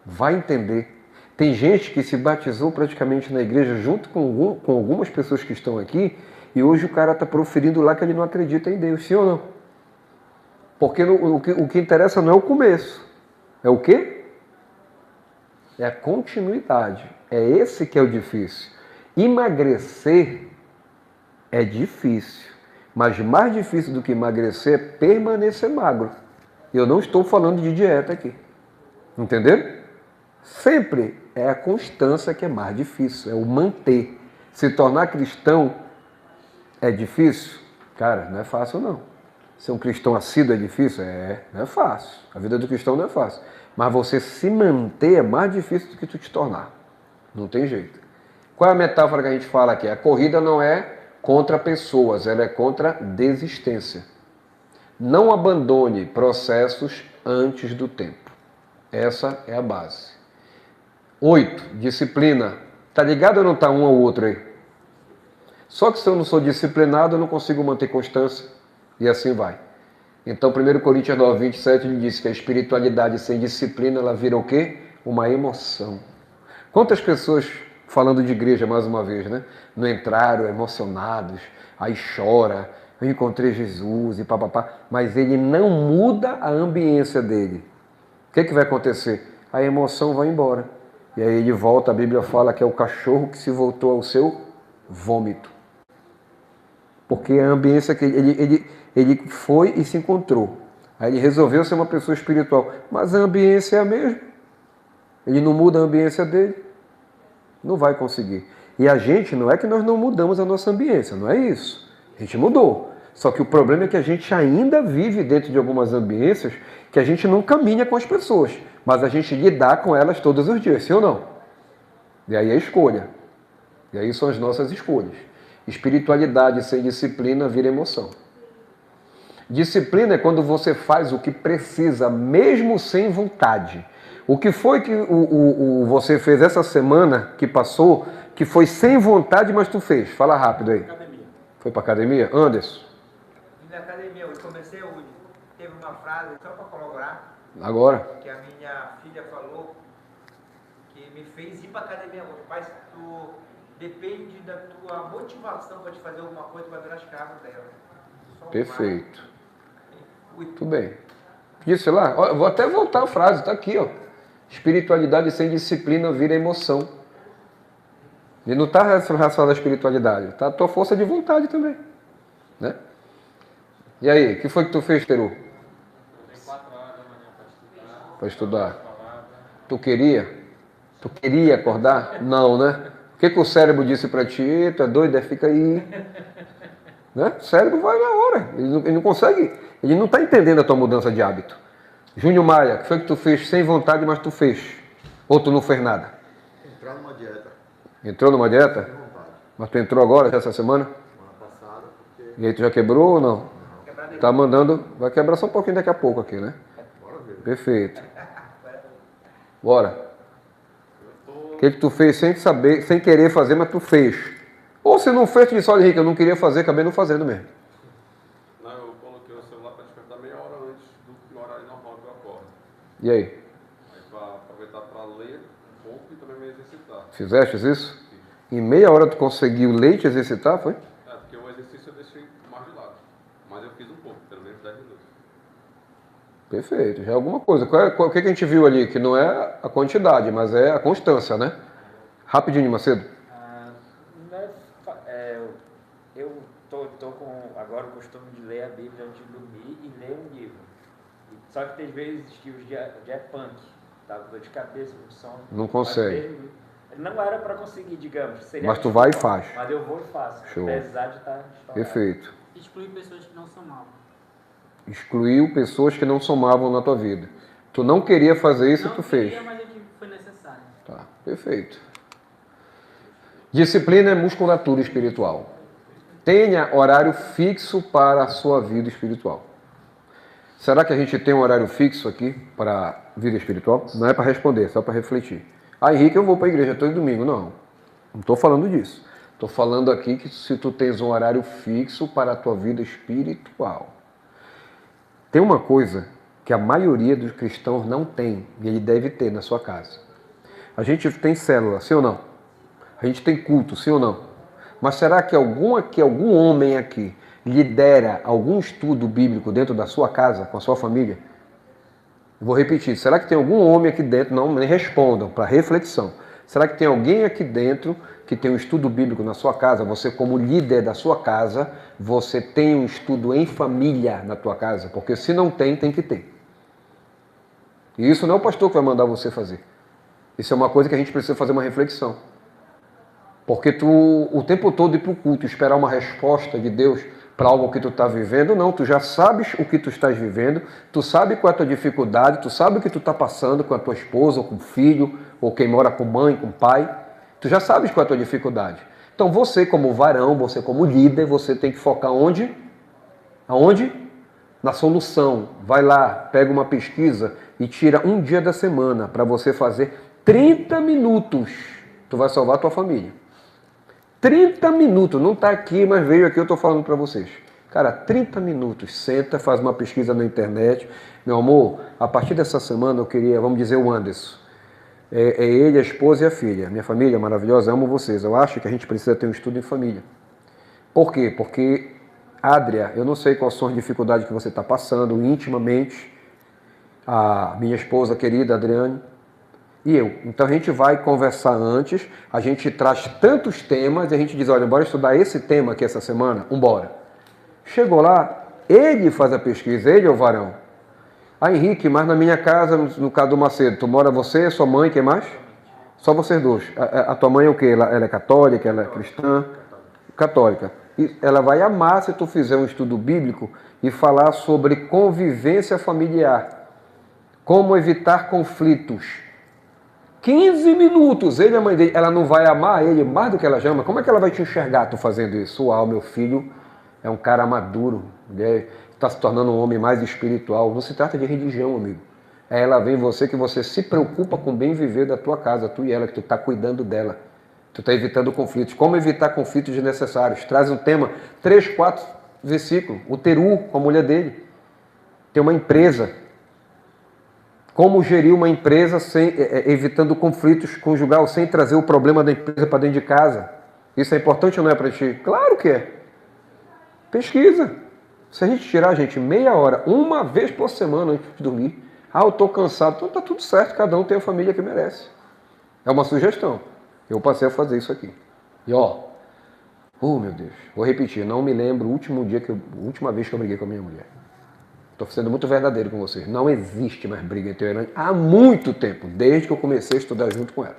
Vai entender. Tem gente que se batizou praticamente na igreja junto com algumas pessoas que estão aqui, e hoje o cara está proferindo lá que ele não acredita em Deus, sim ou não? Porque o que interessa não é o começo. É o quê? É a continuidade. É esse que é o difícil. Emagrecer é difícil. Mas mais difícil do que emagrecer é permanecer magro. Eu não estou falando de dieta aqui. Entenderam? Sempre é a constância que é mais difícil. É o manter. Se tornar cristão é difícil? Cara, não é fácil não. Ser um cristão assíduo é difícil? Não é fácil. A vida do cristão não é fácil. Mas você se manter é mais difícil do que tu te tornar. Não tem jeito. Qual é a metáfora que a gente fala aqui? A corrida não é contra pessoas, ela é contra desistência. Não abandone processos antes do tempo. Essa é a base. 8. Disciplina. Tá ligado ou não tá um ao outro aí? Só que se eu não sou disciplinado, eu não consigo manter constância. E assim vai. Então, 1 Coríntios 9, 27, ele diz que a espiritualidade sem disciplina, ela vira o quê? Uma emoção. Quantas pessoas, falando de igreja mais uma vez, né? Não entraram emocionados, aí chora, eu encontrei Jesus e papapá, mas ele não muda a ambiência dele. O que vai acontecer? A emoção vai embora. E aí ele volta, a Bíblia fala que é o cachorro que se voltou ao seu vômito. Porque a ambiência que ele foi e se encontrou. Aí ele resolveu ser uma pessoa espiritual. Mas a ambiência é a mesma. Ele não muda a ambiência dele. Não vai conseguir. E a gente, não é que nós não mudamos a nossa ambiência, não é isso. A gente mudou. Só que o problema é que a gente ainda vive dentro de algumas ambiências que a gente não caminha com as pessoas. Mas a gente lidar com elas todos os dias, sim ou não? E aí é escolha. E aí são as nossas escolhas. Espiritualidade sem disciplina vira emoção. Disciplina é quando você faz o que precisa, mesmo sem vontade. O que foi que você fez essa semana que passou, que foi sem vontade, mas tu fez? Fala rápido aí. Academia. Foi pra academia? Anderson? Na academia, eu comecei hoje. Teve uma frase, só para colaborar, Agora? que a minha filha falou, que me fez ir para academia hoje. Pai, tu depende da tua motivação para te fazer alguma coisa, tu vai virar escravo dela. Só Perfeito. Muito bem. Disse lá, ó, vou até voltar a frase, está aqui, ó. Espiritualidade sem disciplina vira emoção. E não está relacionado à espiritualidade, está a tua força de vontade também. Né? E aí, o que foi que tu fez, Teru? Para estudar. Tu queria? Tu queria acordar? Não, né? O que o cérebro disse para ti? Tu é doido? Fica aí. Né? O cérebro vai na hora. Ele não consegue. Ele não está entendendo a tua mudança de hábito. Júnior Maia, o que foi que tu fez sem vontade, mas tu fez? Ou tu não fez nada? Entrar numa dieta. Entrou numa dieta? Mas tu entrou agora, essa semana? Semana passada, porque... E aí tu já quebrou ou não? Tá mandando... Vai quebrar só um pouquinho daqui a pouco aqui, né? Bora ver. Perfeito. Bora. O que tu fez sem saber, sem querer fazer, mas tu fez? Ou se não fez, tu disse, olha Henrique, eu não queria fazer, acabei não fazendo mesmo. Não, eu coloquei o celular para despertar meia hora antes do horário normal que eu acordo. E aí? Aí para aproveitar para ler um pouco e também me exercitar. Fizeste isso? Em meia hora tu conseguiu ler e te exercitar, foi? É, porque o exercício eu deixei mais de lado. Mas eu fiz um pouco, pelo menos 10 minutos. Perfeito, já é alguma coisa. O que a gente viu ali? Que não é a quantidade, mas é a constância, né? Rapidinho, Macedo. Eu tô com agora o costume de ler a Bíblia antes de dormir e ler um livro. Só que tem vezes que o dia é punk, tá com dor de cabeça, com sono. Não consegue. Não era para conseguir, digamos. Seria Mas tu vai e faz. Mas eu vou e faço. Show. Apesar de estar estourado. Perfeito. Excluir pessoas que não somavam. Excluiu pessoas que não somavam na tua vida. Tu não queria fazer isso e tu fez. Não queria, mas é que foi necessário. Tá, perfeito. Disciplina é musculatura espiritual. Tenha horário fixo para a sua vida espiritual. Será que a gente tem um horário fixo aqui para a vida espiritual? Não é para responder, é só para refletir. Ah, Henrique, eu vou para a igreja todo domingo. Não estou falando disso. Estou falando aqui que se tu tens um horário fixo para a tua vida espiritual. Tem uma coisa que a maioria dos cristãos não tem, e ele deve ter na sua casa. A gente tem célula, sim ou não? A gente tem culto, sim ou não? Mas será que algum homem aqui lidera algum estudo bíblico dentro da sua casa, com a sua família? Vou repetir, será que tem algum homem aqui dentro? Não, nem respondam, para reflexão. Será que tem alguém aqui dentro que tem um estudo bíblico na sua casa? Você, como líder da sua casa, você tem um estudo em família na tua casa? Porque se não tem, tem que ter. E isso não é o pastor que vai mandar você fazer. Isso é uma coisa que a gente precisa fazer uma reflexão. Porque tu, o tempo todo ir para o culto, esperar uma resposta de Deus para algo que tu está vivendo, não, tu já sabes o que tu estás vivendo, tu sabe qual é a tua dificuldade, tu sabe o que tu está passando com a tua esposa, ou com o filho, ou quem mora com mãe, com pai, tu já sabes qual é a tua dificuldade. Então você como varão, você como líder, você tem que focar onde? Aonde? Na solução. Vai lá, pega uma pesquisa e tira um dia da semana para você fazer 30 minutos. Tu vai salvar a tua família. 30 minutos, não está aqui, mas veio aqui, eu estou falando para vocês. Cara, 30 minutos, senta, faz uma pesquisa na internet. Meu amor, a partir dessa semana eu queria, vamos dizer, o Anderson. É ele, a esposa e a filha. Minha família maravilhosa, amo vocês. Eu acho que a gente precisa ter um estudo em família. Por quê? Porque, Adria, eu não sei quais são as dificuldades que você está passando intimamente. A minha esposa querida, Adriane, e eu. Então a gente vai conversar antes, a gente traz tantos temas e a gente diz, olha, bora estudar esse tema aqui essa semana? Vambora. Chegou lá, ele faz a pesquisa, ele é o varão. Ah, Henrique, mas na minha casa, no caso do Macedo, tu mora você, sua mãe, quem mais? Só vocês dois. A tua mãe é o quê? Ela é católica, ela é cristã? Católica. E ela vai amar se tu fizer um estudo bíblico e falar sobre convivência familiar. Como evitar conflitos. 15 minutos, ele e a mãe dele, ela não vai amar ele mais do que ela ama? Como é que ela vai te enxergar tu fazendo isso? Uau, meu filho é um cara maduro, está se tornando um homem mais espiritual. Não se trata de religião, amigo. Ela vê em você que você se preocupa com o bem viver da tua casa, tu e ela, que tu está cuidando dela. Tu está evitando conflitos. Como evitar conflitos desnecessários? Traz um tema, 3, 4 versículos. O Teru, com a mulher dele. Tem uma empresa. Como gerir uma empresa evitando conflitos conjugal, sem trazer o problema da empresa para dentro de casa? Isso é importante ou não é para ti? Claro que é. Pesquisa. Se a gente tirar, gente, meia hora, uma vez por semana antes de dormir, eu estou cansado, então está tudo certo, cada um tem a família que merece. É uma sugestão. Eu passei a fazer isso aqui. E oh meu Deus, vou repetir, não me lembro a última vez que eu briguei com a minha mulher. Estou sendo muito verdadeiro com vocês. Não existe mais briga entre eu e ela há muito tempo, desde que eu comecei a estudar junto com ela.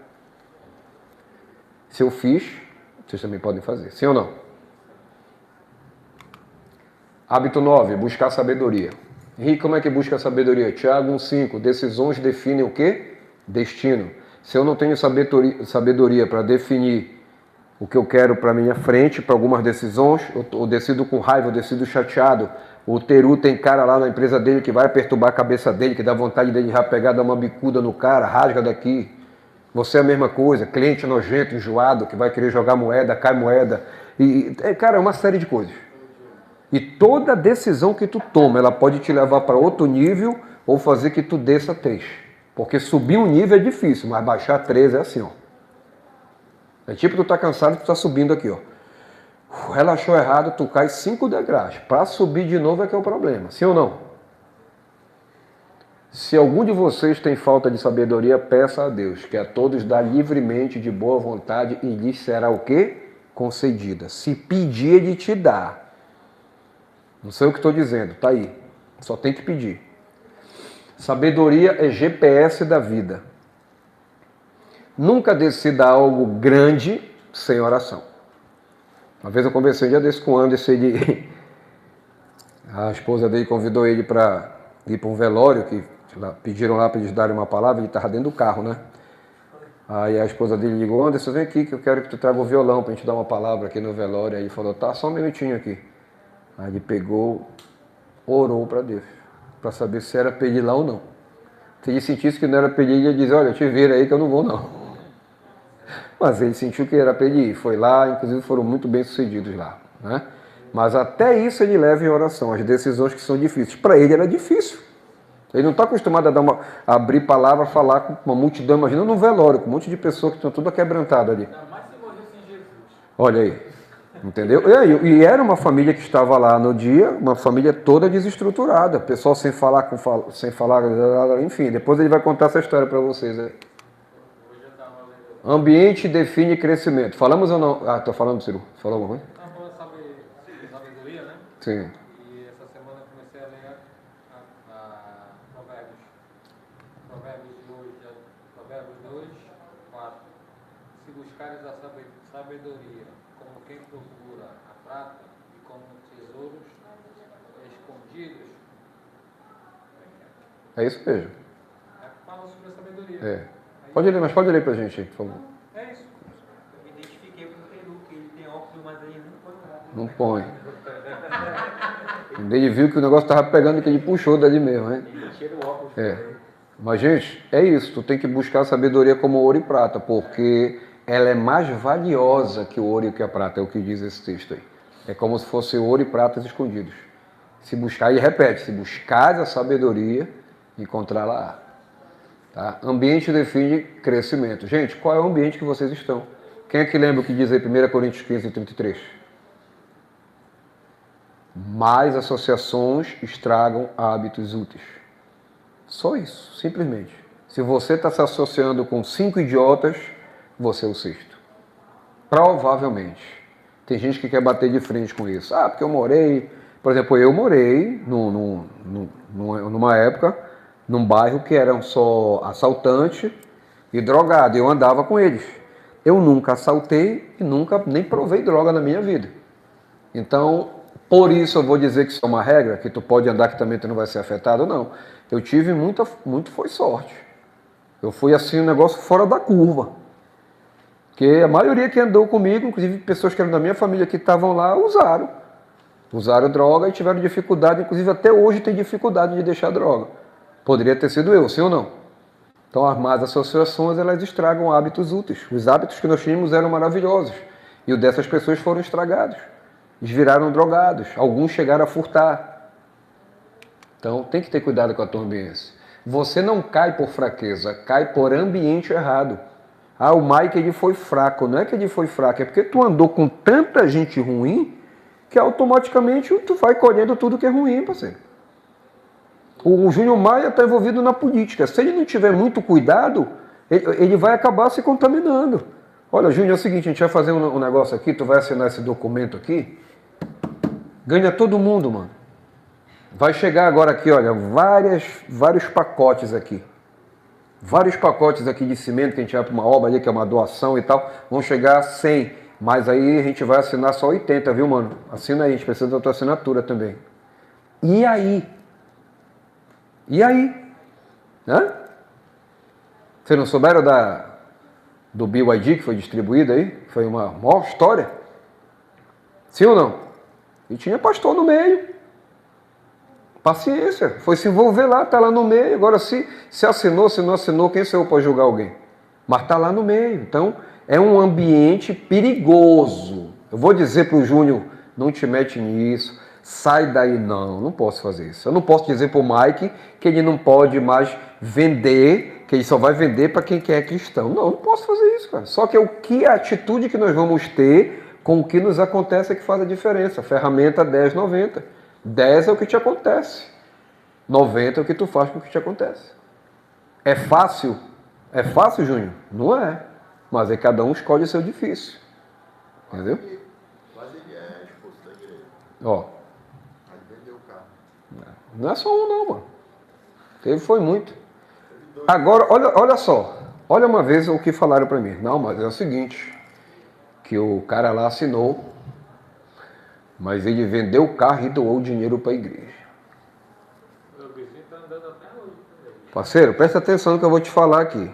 Se eu fiz, vocês também podem fazer. Sim ou não? Hábito 9, buscar sabedoria. Henrique, como é que busca sabedoria? Tiago 1,5, decisões definem o quê? Destino. Se eu não tenho sabedoria para definir o que eu quero para a minha frente, para algumas decisões, eu decido com raiva, eu decido chateado. O Teru tem cara lá na empresa dele que vai perturbar a cabeça dele, que dá vontade dele já pegar, dar uma bicuda no cara, rasga daqui. Você é a mesma coisa, cliente nojento, enjoado, que vai querer jogar moeda, cai moeda. Cara, é uma série de coisas. E toda decisão que tu toma, ela pode te levar para outro nível ou fazer que tu desça 3. Porque subir um nível é difícil, mas baixar 3 é assim, ó. É tipo tu tá cansado e tu tá subindo aqui, ó. Relaxou errado, tu cai 5 degraus. Para subir de novo é que é o problema. Sim ou não? Se algum de vocês tem falta de sabedoria, peça a Deus, que a todos dá livremente, de boa vontade, e lhes será o quê? Concedida. Se pedir, ele te dá. Não sei o que estou dizendo, tá aí. Só tem que pedir. Sabedoria é GPS da vida. Nunca decida algo grande sem oração. Uma vez eu conversei um dia desse com o Anderson, a esposa dele convidou ele para ir para um velório, que pediram lá para eles darem uma palavra, ele estava dentro do carro, né? Aí a esposa dele ligou, Anderson, vem aqui que eu quero que tu traga o violão para a gente dar uma palavra aqui no velório. Aí ele falou, tá, só um minutinho aqui. Aí ele pegou, orou para Deus, para saber se era para ele ir lá ou não. Se ele sentisse que não era para ele ir, ele ia dizer, olha, te vira aí que eu não vou não. Mas ele sentiu que era para ele ir, foi lá, inclusive foram muito bem sucedidos lá, né? Mas até isso ele leva em oração, as decisões que são difíceis. Para ele era difícil. Ele não está acostumado a abrir palavra, falar com uma multidão, imagina num velório, com um monte de pessoas que estão tudo quebrantadas ali. Olha aí. Entendeu? E era uma família que estava lá no dia, uma família toda desestruturada, pessoal sem falar, enfim, depois ele vai contar essa história para vocês. Né? Ambiente define crescimento. Falamos ou não? Ah, estou falando, Ciro. Falou alguma coisa? Não, falando sobre sabedoria, né? Sim. E essa semana eu comecei a ler Provérbios. Provérbios 2, 4. Se buscares a sabedoria como quem procura a prata e como tesouros escondidos. É isso mesmo. Fala sobre a sabedoria. É. Pode ler, mas pode ler pra gente aí, por favor. É isso. Eu me identifiquei com o Peru, que ele tem óculos, mas ele não põe nada. Não põe. Ele viu que o negócio estava pegando e que ele puxou dali mesmo, hein? Ele tira o óculos. É. Mas, gente, é isso. Tu tem que buscar a sabedoria como ouro e prata, porque ela é mais valiosa que o ouro e que a prata, é o que diz esse texto aí. É como se fosse ouro e pratas escondidos. Se buscar, e repete, se buscar a sabedoria, encontrá-la. Tá? Ambiente define crescimento. Gente, qual é o ambiente que vocês estão? Quem é que lembra o que diz aí 1 Coríntios 15, 33? Mais associações estragam hábitos úteis. Só isso, simplesmente. Se você está se associando com 5 idiotas, você é o sexto. Provavelmente. Tem gente que quer bater de frente com isso. Ah, porque eu morei... Por exemplo, eu morei numa época, num bairro que eram só assaltante e drogado. Eu andava com eles. Eu nunca assaltei e nunca nem provei droga na minha vida. Então, por isso eu vou dizer que isso é uma regra, que tu pode andar que também tu não vai ser afetado, não. Eu tive muito foi sorte. Eu fui assim, um negócio fora da curva. Porque a maioria que andou comigo, inclusive pessoas que eram da minha família que estavam lá, usaram droga e tiveram dificuldade, inclusive até hoje tem dificuldade de deixar droga. Poderia ter sido eu, sim ou não? Então as más associações, elas estragam hábitos úteis. Os hábitos que nós tínhamos eram maravilhosos. E o dessas pessoas foram estragados. Eles viraram drogados. Alguns chegaram a furtar. Então tem que ter cuidado com a tua ambiência. Você não cai por fraqueza, cai por ambiente errado. Ah, o Mike ele foi fraco. Não é que ele foi fraco, é porque tu andou com tanta gente ruim que automaticamente tu vai colhendo tudo que é ruim, parceiro. O Júnior Maia está envolvido na política. Se ele não tiver muito cuidado, ele vai acabar se contaminando. Olha, Júnior, é o seguinte, a gente vai fazer um negócio aqui, tu vai assinar esse documento aqui, ganha todo mundo, mano. Vai chegar agora aqui, olha, vários pacotes aqui. Vários pacotes aqui de cimento que a gente vai para uma obra ali, que é uma doação e tal, vão chegar a 100. Mas aí a gente vai assinar só 80, viu, mano? Assina aí, a gente precisa da tua assinatura também. E aí? E aí? Hã? Vocês não souberam do BYD que foi distribuído aí? Foi uma maior história. Sim ou não? E tinha pastor no meio. Paciência. Foi se envolver lá, tá lá no meio. Agora, se assinou, se não assinou, quem sou eu para julgar alguém? Mas tá lá no meio. Então, é um ambiente perigoso. Eu vou dizer para o Júnior, não te mete nisso, sai daí. Não posso fazer isso. Eu não posso dizer para o Mike que ele não pode mais vender, que ele só vai vender para quem quer cristão. Não posso fazer isso, cara. Só que a atitude que nós vamos ter com o que nos acontece é que faz a diferença. Ferramenta 10,90. 10 é o que te acontece. 90 é o que tu faz com o que te acontece. É fácil? É fácil, Júnior? Não é. Mas aí cada um escolhe o seu difícil. Entendeu? Mas ele é expulso da igreja. Ó. Aí vendeu o carro. Não é só um não, mano. Foi muito. Agora, olha só. Olha uma vez o que falaram pra mim. Não, mas é o seguinte. Que o cara lá assinou. Mas ele vendeu o carro e doou o dinheiro pra igreja. Parceiro, presta atenção no que eu vou te falar aqui.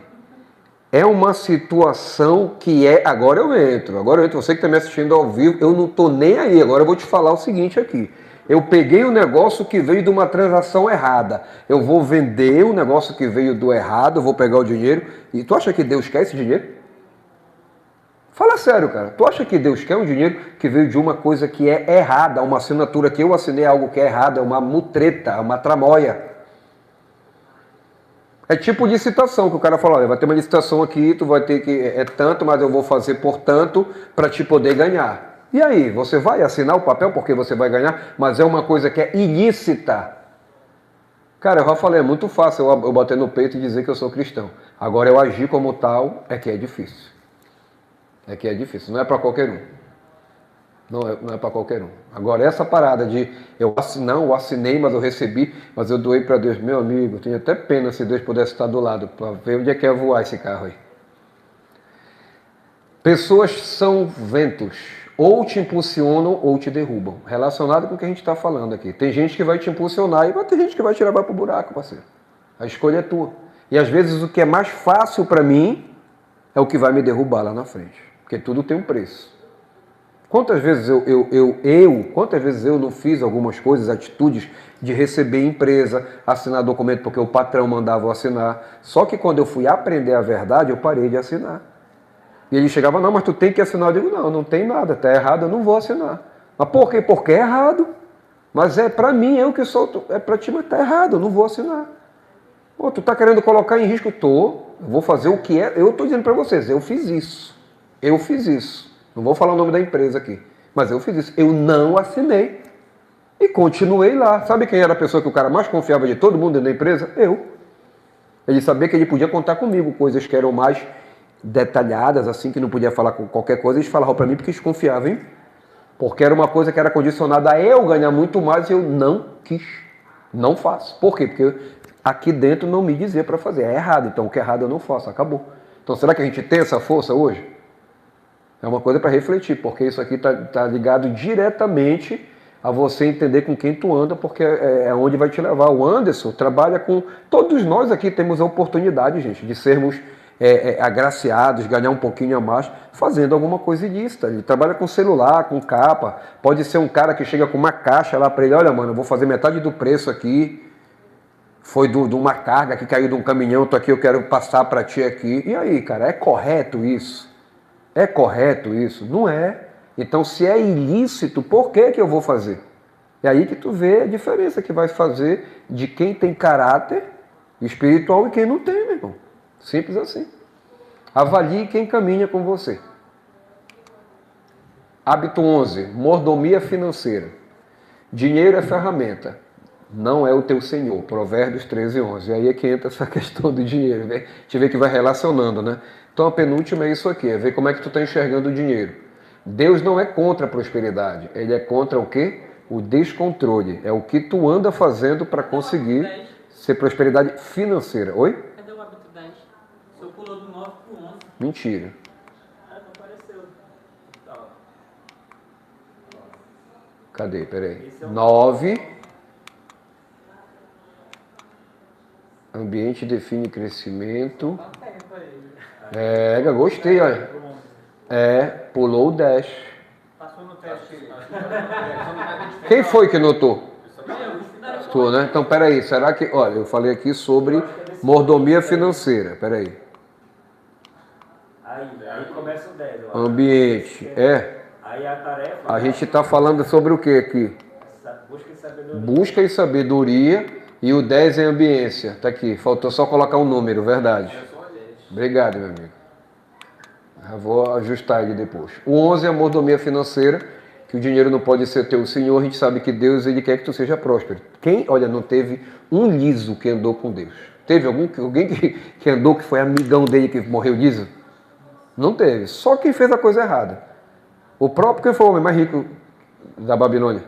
É uma situação que é... Agora eu entro. Você que está me assistindo ao vivo, eu não estou nem aí. Agora eu vou te falar o seguinte aqui. Eu peguei um negócio que veio de uma transação errada. Eu vou vender o negócio que veio do errado, eu vou pegar o dinheiro. E tu acha que Deus quer esse dinheiro? Fala sério, cara. Tu acha que Deus quer um dinheiro que veio de uma coisa que é errada, uma assinatura que eu assinei algo que é errado, é uma mutreta, uma tramóia? É tipo licitação, que o cara fala, olha, vai ter uma licitação aqui, tu vai ter que, é tanto, mas eu vou fazer por tanto para te poder ganhar. E aí, você vai assinar o papel porque você vai ganhar, mas é uma coisa que é ilícita. Cara, eu já falei, é muito fácil eu bater no peito e dizer que eu sou cristão. Agora, eu agir como tal é que é difícil. É que é difícil, não é para qualquer um. Não é para qualquer um. Agora, essa parada de eu assinei, mas eu recebi, mas eu doei para Deus. Meu amigo, eu tenho até pena se Deus pudesse estar do lado para ver onde é que ia voar esse carro aí. Pessoas são ventos, ou te impulsionam ou te derrubam. Relacionado com o que a gente está falando aqui. Tem gente que vai te impulsionar e vai ter gente que vai te levar para o buraco, parceiro. A escolha é tua. E às vezes o que é mais fácil para mim é o que vai me derrubar lá na frente. Porque tudo tem um preço. Quantas vezes quantas vezes eu não fiz algumas coisas, atitudes de receber empresa, assinar documento porque o patrão mandava eu assinar. Só que quando eu fui aprender a verdade, eu parei de assinar. E ele chegava, não, mas tu tem que assinar. Eu digo, não tem nada, tá errado, eu não vou assinar. Mas por quê? Porque é errado. Mas é para mim, eu que sou, é para ti, mas tá errado, eu não vou assinar. Pô, tu tá querendo colocar em risco? Eu vou fazer o que é, eu tô dizendo para vocês, eu fiz isso. Não vou falar o nome da empresa aqui, mas eu fiz isso. Eu não assinei e continuei lá. Sabe quem era a pessoa que o cara mais confiava de todo mundo dentro da empresa? Eu. Ele sabia que ele podia contar comigo, coisas que eram mais detalhadas, assim, que não podia falar com qualquer coisa, eles falavam para mim porque eles confiavam em mim. Porque era uma coisa que era condicionada a eu ganhar muito mais e eu não quis. Não faço. Por quê? Porque aqui dentro não me dizia para fazer. É errado, então o que é errado eu não faço. Acabou. Então será que a gente tem essa força hoje? É uma coisa para refletir, porque isso aqui está ligado diretamente a você entender com quem tu anda, porque é onde vai te levar. O Anderson trabalha com... Todos nós aqui temos a oportunidade, gente, de sermos agraciados, ganhar um pouquinho a mais, fazendo alguma coisa ilícita. Ele trabalha com celular, com capa. Pode ser um cara que chega com uma caixa lá para ele, olha, mano, eu vou fazer metade do preço aqui. Foi de uma carga que caiu de um caminhão, tô aqui, eu quero passar para ti aqui. E aí, cara, é correto isso? É correto isso? Não é. Então, se é ilícito, por que eu vou fazer? É aí que tu vê a diferença que vai fazer de quem tem caráter espiritual e quem não tem, meu irmão. Simples assim. Avalie quem caminha com você. Hábito 11. Mordomia financeira. Dinheiro é ferramenta, não é o teu senhor. Provérbios 13:11. Aí é que entra essa questão do dinheiro, né? A gente vê que vai relacionando, né? Então a penúltima é isso aqui, é ver como é que tu está enxergando o dinheiro. Deus não é contra a prosperidade, ele é contra o quê? O descontrole. É o que tu anda fazendo para conseguir ser prosperidade financeira. Oi? Cadê o hábito 10? O senhor pulou do 9 pro 11. Mentira. Não apareceu. Cadê? Peraí. 9. Ambiente define crescimento. Gostei, olha. Pulou o 10. Passou no teste. Quem foi que notou? Tu, né? Então, peraí, será que... Olha, eu falei aqui sobre mordomia financeira, peraí. Aí começa o 10. Ambiente, Aí a tarefa... A gente está falando sobre o que aqui? Busca e sabedoria. Busca e sabedoria, e o 10 é ambiência. Tá aqui, faltou só colocar um número, verdade. Obrigado, meu amigo. Eu vou ajustar ele depois. O 11 é a mordomia financeira, que o dinheiro não pode ser teu senhor, a gente sabe que Deus, ele quer que tu seja próspero. Olha, não teve um liso que andou com Deus. Teve alguém que andou, que foi amigão dele, que morreu liso? Não teve. Só quem fez a coisa errada. O próprio, quem foi o homem mais rico da Babilônia?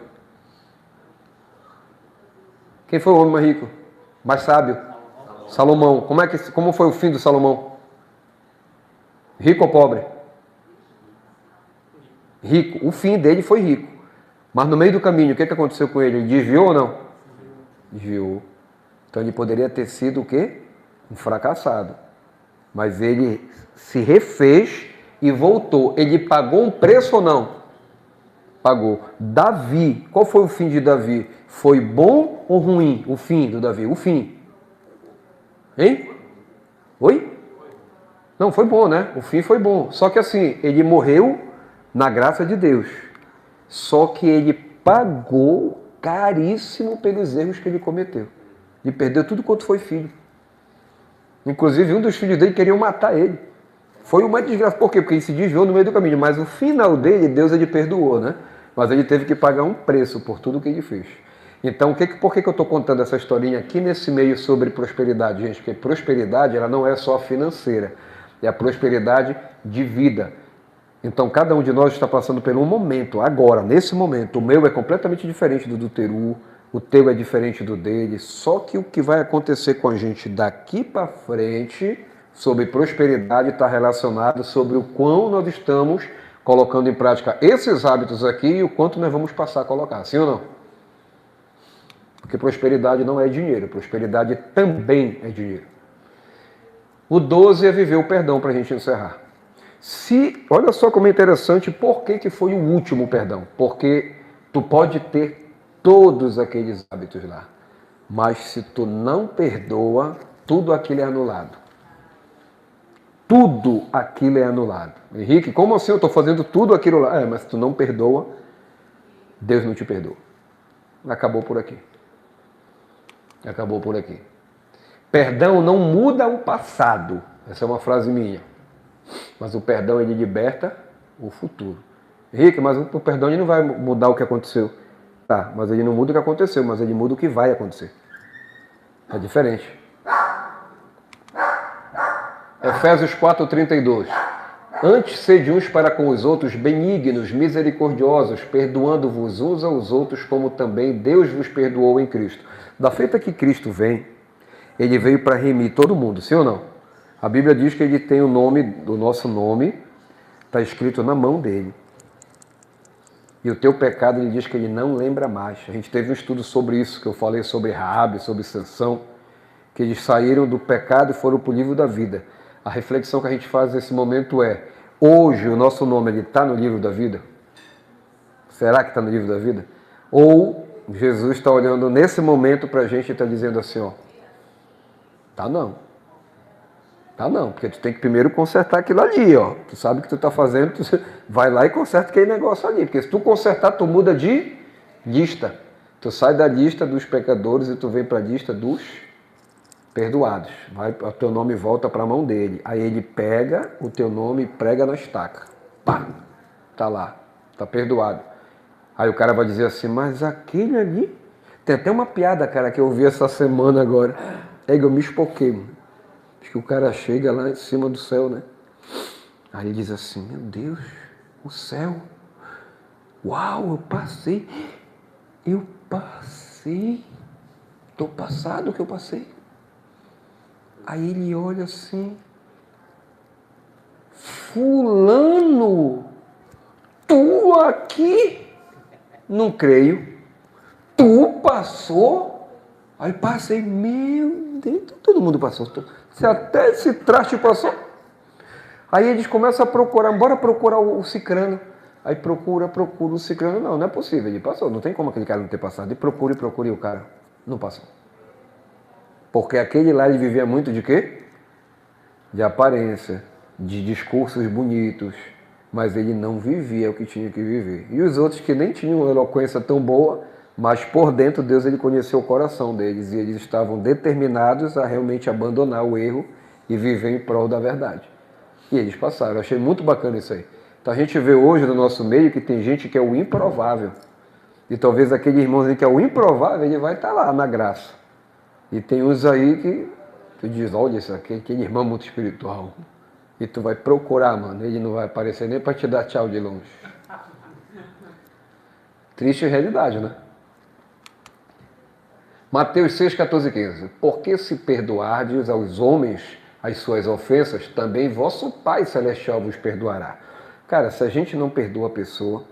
Quem foi o homem mais rico? Mais sábio? Salomão. Como foi o fim do Salomão? Rico ou pobre? Rico. O fim dele foi rico. Mas no meio do caminho, o que aconteceu com ele? Ele desviou ou não? Desviou. Então ele poderia ter sido o quê? Um fracassado. Mas ele se refez e voltou. Ele pagou um preço ou não? Pagou. Davi. Qual foi o fim de Davi? Foi bom ou ruim o fim do Davi? O fim. Hein? Oi? Não, foi bom, né? O fim foi bom. Só que assim, ele morreu na graça de Deus. Só que ele pagou caríssimo pelos erros que ele cometeu. Ele perdeu tudo quanto foi filho. Inclusive, um dos filhos dele queriam matar ele. Foi uma desgraça. Por quê? Porque ele se desviou no meio do caminho. Mas o final dele, Deus ele perdoou, né? Mas ele teve que pagar um preço por tudo que ele fez. Então, por que eu estou contando essa historinha aqui nesse meio sobre prosperidade, gente? Porque prosperidade, ela não é só financeira. É a prosperidade de vida. Então, cada um de nós está passando por um momento, agora, nesse momento. O meu é completamente diferente do Teru, o teu é diferente do dele. Só que o que vai acontecer com a gente daqui para frente, sobre prosperidade, está relacionado sobre o quão nós estamos colocando em prática esses hábitos aqui e o quanto nós vamos passar a colocar. Sim ou não? Porque prosperidade não é dinheiro, prosperidade também é dinheiro. O 12 é viver o perdão para a gente encerrar. Olha só como é interessante, por que foi o último perdão? Porque tu pode ter todos aqueles hábitos lá, mas se tu não perdoa, tudo aquilo é anulado. Tudo aquilo é anulado. Henrique, como assim eu estou fazendo tudo aquilo lá? Mas se tu não perdoa, Deus não te perdoa. Acabou por aqui. Acabou por aqui. Perdão não muda o passado. Essa é uma frase minha. Mas o perdão, ele liberta o futuro. Henrique, mas o perdão ele não vai mudar o que aconteceu. Tá, mas ele não muda o que aconteceu, mas ele muda o que vai acontecer. É diferente. Efésios 4:32. Antes sede uns para com os outros benignos, misericordiosos, perdoando-vos uns aos outros, como também Deus vos perdoou em Cristo. Da feita que Cristo vem, ele veio para remir todo mundo, sim ou não? A Bíblia diz que ele tem o nosso nome, está escrito na mão dele. E o teu pecado, ele diz que ele não lembra mais. A gente teve um estudo sobre isso, que eu falei sobre Raabe, sobre Sansão, que eles saíram do pecado e foram para o livro da vida. A reflexão que a gente faz nesse momento é, hoje o nosso nome está no livro da vida? Será que está no livro da vida? Ou Jesus está olhando nesse momento para a gente e está dizendo assim, ó, tá não. Tá não, porque tu tem que primeiro consertar aquilo ali, ó. Tu sabe o que tu está fazendo, tu vai lá e conserta aquele negócio ali. Porque se tu consertar, tu muda de lista. Tu sai da lista dos pecadores e tu vem para a lista dos perdoados. O teu nome volta para a mão dele. Aí ele pega o teu nome e prega na estaca. Pá! Tá lá. Tá perdoado. Aí o cara vai dizer assim, mas aquele ali... Tem até uma piada, cara, que eu vi essa semana agora. Eu me espoquei, mano. Acho que o cara chega lá em cima do céu, né? Aí ele diz assim, meu Deus, o céu. Uau, eu passei. Tô passado o que eu passei. Aí ele olha assim, fulano, tu aqui? Não creio. Tu passou? Aí passei, meu Deus, todo mundo passou. Até esse traste passou. Aí eles começam a procurar, bora procurar o cicrano. Aí procura o cicrano. Não é possível, ele passou. Não tem como aquele cara não ter passado. E procura e o cara não passou. Porque aquele lá ele vivia muito de quê? De aparência, de discursos bonitos. Mas ele não vivia o que tinha que viver. E os outros que nem tinham uma eloquência tão boa, mas por dentro Deus ele conheceu o coração deles e eles estavam determinados a realmente abandonar o erro e viver em prol da verdade. E eles passaram. Eu achei muito bacana isso aí. Então a gente vê hoje no nosso meio que tem gente que é o improvável. E talvez aquele irmãozinho que é o improvável, ele vai estar lá na graça. E tem uns aí que tu diz, olha isso aqui, aquele irmão muito espiritual. E tu vai procurar, mano, ele não vai aparecer nem para te dar tchau de longe. Triste realidade, né? Mateus 6, 14 e 15. Porque se perdoardes aos homens as suas ofensas, também vosso Pai Celestial vos perdoará. Cara, se a gente não perdoa a pessoa,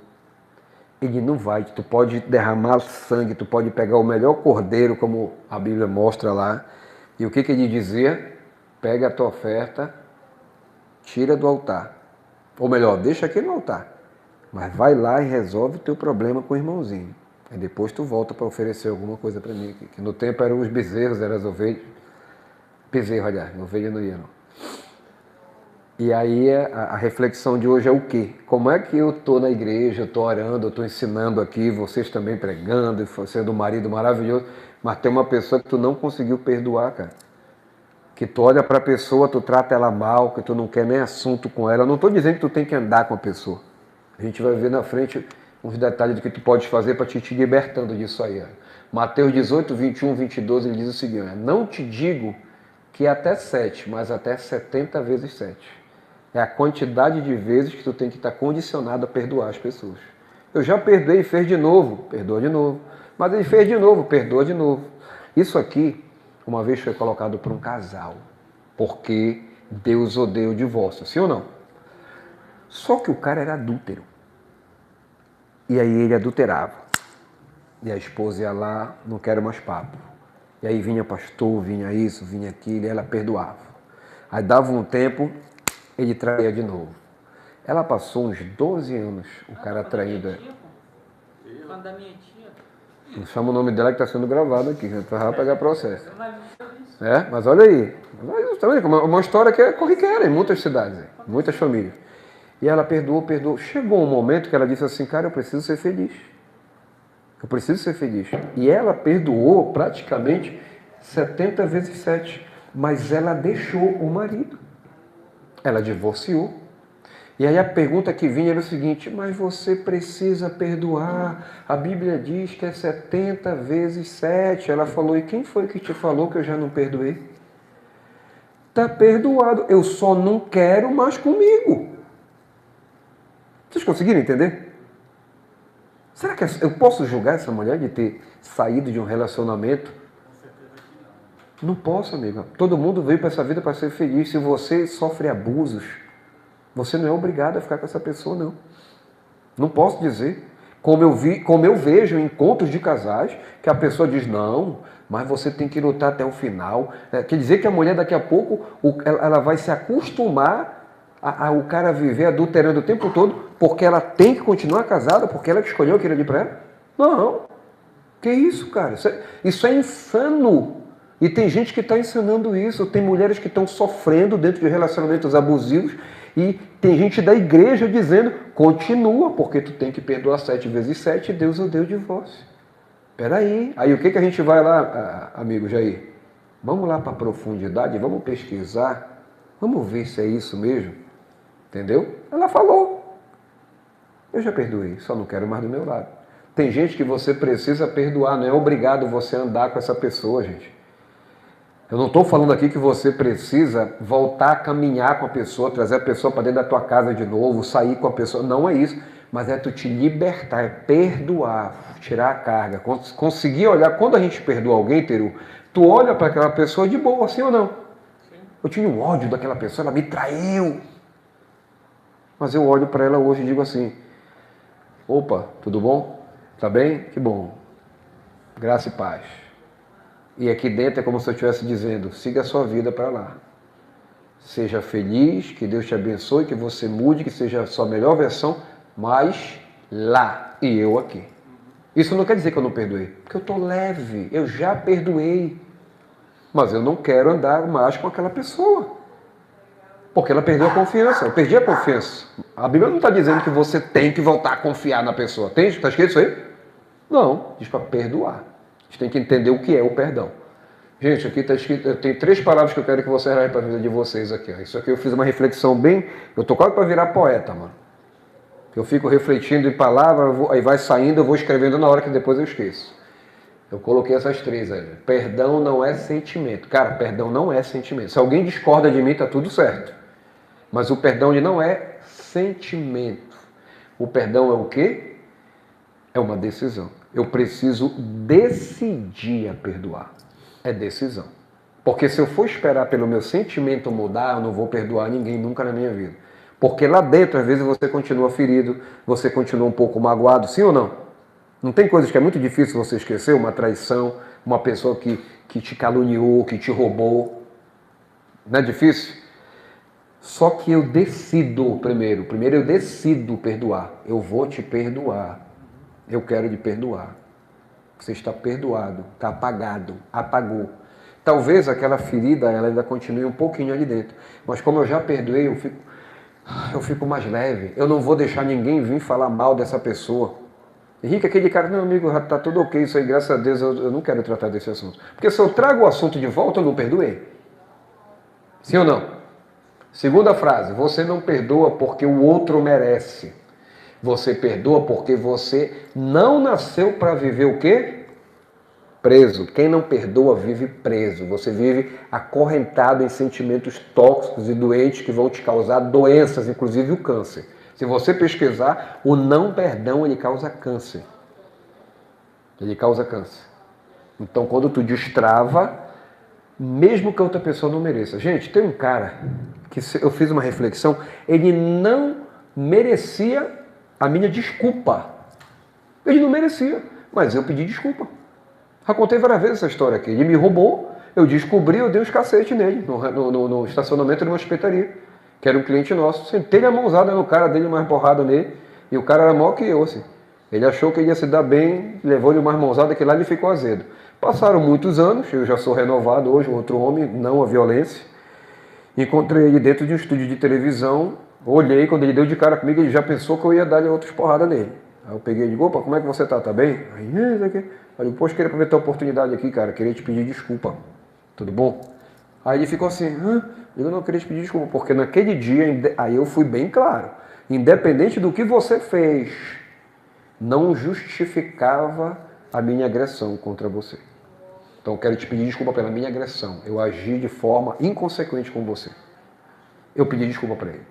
ele não vai. Tu pode derramar sangue, tu pode pegar o melhor cordeiro, como a Bíblia mostra lá. E o que ele dizia? Pega a tua oferta, tira do altar. Ou melhor, deixa aqui no altar. Mas vai lá e resolve o teu problema com o irmãozinho. Aí depois tu volta para oferecer alguma coisa para mim. Que no tempo eram os bezerros, eram as ovelhas. Bezerro, aliás, ovelha não ia não. E aí a reflexão de hoje é o quê? Como é que eu estou na igreja, eu estou orando, eu estou ensinando aqui, vocês também pregando, sendo um marido maravilhoso, mas tem uma pessoa que tu não conseguiu perdoar, cara. que tu olha para a pessoa, tu trata ela mal, que tu não quer nem assunto com ela. Eu não estou dizendo que tu tem que andar com a pessoa. A gente vai ver na frente uns detalhes do que tu pode fazer para te libertando disso aí. Mateus 18, 21, 22, ele diz o seguinte: não te digo que até 7, mas até 70 vezes 7. É a quantidade de vezes que tu tem que estar condicionado a perdoar as pessoas. Eu já perdoei e fez de novo, perdoa de novo. Mas ele fez de novo, perdoa de novo. Isso aqui, uma vez foi colocado por um casal, porque Deus odeia o divórcio, sim ou não? Só que o cara era adúltero. E aí ele adulterava. E a esposa ia lá, não quero mais papo. E aí vinha pastor, vinha isso, vinha aquilo, e ela perdoava. Aí dava um tempo, ele traía de novo. Ela passou uns 12 anos, o cara traindo ela. Quando da minha tia. Não chama o nome dela que está sendo gravado aqui, já vai pegar processo. Mas olha aí. Uma história que é corriqueira em muitas cidades, muitas famílias. E ela perdoou. Chegou um momento que ela disse assim, cara, eu preciso ser feliz. Eu preciso ser feliz. E ela perdoou praticamente 70 vezes 7. Mas ela deixou o marido. Ela divorciou. E aí a pergunta que vinha era o seguinte, mas você precisa perdoar. A Bíblia diz que é 70 vezes 7. Ela falou, e quem foi que te falou que eu já não perdoei? Está perdoado. Eu só não quero mais comigo. Vocês conseguiram entender? Será que eu posso julgar essa mulher de ter saído de um relacionamento? Não posso, amiga. Todo mundo veio para essa vida para ser feliz. Se você sofre abusos, você não é obrigado a ficar com essa pessoa, não. Não posso dizer. Como eu vejo em encontros de casais, que a pessoa diz, não, mas você tem que lutar até o final. Quer dizer que a mulher daqui a pouco, ela vai se acostumar o cara viver adulterando o tempo todo, porque ela tem que continuar casada, porque ela que escolheu aquilo ali para ela? Não. Que isso, cara? Isso é insano. E tem gente que está ensinando isso. Tem mulheres que estão sofrendo dentro de relacionamentos abusivos e tem gente da igreja dizendo, continua, porque tu tem que perdoar 7 vezes 7 e Deus odeia o divórcio. Peraí. Aí o que a gente vai lá, amigo Jair? Vamos lá para a profundidade, vamos pesquisar, vamos ver se é isso mesmo. Entendeu? Ela falou. Eu já perdoei, só não quero mais do meu lado. Tem gente que você precisa perdoar, não é obrigado você andar com essa pessoa, gente. Eu não estou falando aqui que você precisa voltar a caminhar com a pessoa, trazer a pessoa para dentro da tua casa de novo, sair com a pessoa. Não é isso. Mas é tu te libertar, é perdoar, tirar a carga. Conseguir olhar. Quando a gente perdoa alguém, Teru, tu olha para aquela pessoa de boa, sim ou não? Sim. Eu tinha um ódio daquela pessoa, ela me traiu. Mas eu olho para ela hoje e digo assim, opa, tudo bom? Tá bem? Que bom. Graça e paz. E aqui dentro é como se eu estivesse dizendo, siga a sua vida para lá. Seja feliz, que Deus te abençoe, que você mude, que seja a sua melhor versão, mas lá e eu aqui. Isso não quer dizer que eu não perdoei, porque eu estou leve, eu já perdoei. Mas eu não quero andar mais com aquela pessoa. Porque ela perdeu a confiança, eu perdi a confiança. A Bíblia não está dizendo que você tem que voltar a confiar na pessoa. Está escrito isso aí? Não, diz para perdoar. A gente tem que entender o que é o perdão. Gente, aqui está escrito, tem 3 palavras que eu quero que vocês levem para a vida de vocês aqui. Isso aqui eu fiz uma reflexão bem... Eu estou quase para virar poeta, mano. Eu fico refletindo em palavras, aí vai saindo, eu vou escrevendo na hora que depois eu esqueço. Eu coloquei essas 3 aí. Perdão não é sentimento. Cara, perdão não é sentimento. Se alguém discorda de mim, está tudo certo. Mas o perdão ele não é sentimento. O perdão é o quê? É uma decisão. Eu preciso decidir a perdoar. É decisão. Porque se eu for esperar pelo meu sentimento mudar, eu não vou perdoar ninguém nunca na minha vida. Porque lá dentro, às vezes, você continua ferido, você continua um pouco magoado, sim ou não? Não tem coisas que é muito difícil você esquecer? Uma traição, uma pessoa que te caluniou, que te roubou. Não é difícil? Só que eu decido primeiro. Primeiro eu decido perdoar. Eu vou te perdoar. Eu quero te perdoar. Você está perdoado, está apagado, apagou. Talvez aquela ferida ela ainda continue um pouquinho ali dentro. Mas como eu já perdoei, eu fico mais leve. Eu não vou deixar ninguém vir falar mal dessa pessoa. Henrique, aquele cara, não, amigo, está tudo ok, isso aí, graças a Deus, eu não quero tratar desse assunto. Porque se eu trago o assunto de volta, eu não perdoei. Sim ou não? Segunda frase, você não perdoa porque o outro merece. Você perdoa porque você não nasceu para viver o quê? Preso. Quem não perdoa vive preso. Você vive acorrentado em sentimentos tóxicos e doentes que vão te causar doenças, inclusive o câncer. Se você pesquisar, o não perdão ele causa câncer. Ele causa câncer. Então, quando tu destrava, mesmo que a outra pessoa não mereça. Gente, tem um cara que eu fiz uma reflexão, ele não merecia a minha desculpa. Ele não merecia, mas eu pedi desculpa. Já contei várias vezes essa história aqui. Ele me roubou, eu descobri, eu dei uns cacete nele, no estacionamento de uma hospitaria, que era um cliente nosso. Sentei a mãozada no cara, dei mais porrada nele, e o cara era maior que eu, assim. Ele achou que ele ia se dar bem, levou-lhe mais mãozada, que lá ele ficou azedo. Passaram muitos anos, eu já sou renovado hoje, outro homem, não a violência. Encontrei ele dentro de um estúdio de televisão, olhei, quando ele deu de cara comigo, ele já pensou que eu ia dar outras porradas nele. Aí eu peguei e digo, opa, como é que você tá? Tá bem? Aí, isso aqui. Eu digo, poxa, queria aproveitar a oportunidade aqui, cara, queria te pedir desculpa. Tudo bom? Aí ele ficou assim, eu digo, não, eu queria te pedir desculpa, porque naquele dia, aí eu fui bem claro, independente do que você fez, não justificava a minha agressão contra você. Então eu quero te pedir desculpa pela minha agressão. Eu agi de forma inconsequente com você. Eu pedi desculpa para ele.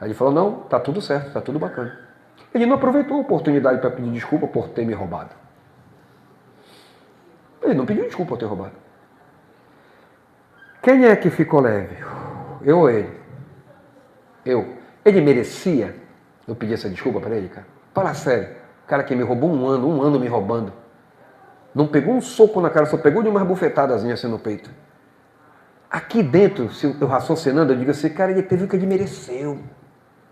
Aí ele falou, não, tá tudo certo, tá tudo bacana. Ele não aproveitou a oportunidade para pedir desculpa por ter me roubado. Ele não pediu desculpa por ter roubado. Quem é que ficou leve? Eu ou ele? Eu. Ele merecia eu pedir essa desculpa para ele, cara? Fala sério. Cara que me roubou um ano me roubando. Não pegou um soco na cara, só pegou de umas bufetadazinhas assim no peito. Aqui dentro, se eu raciocinando, eu digo assim, cara, ele teve o que ele mereceu.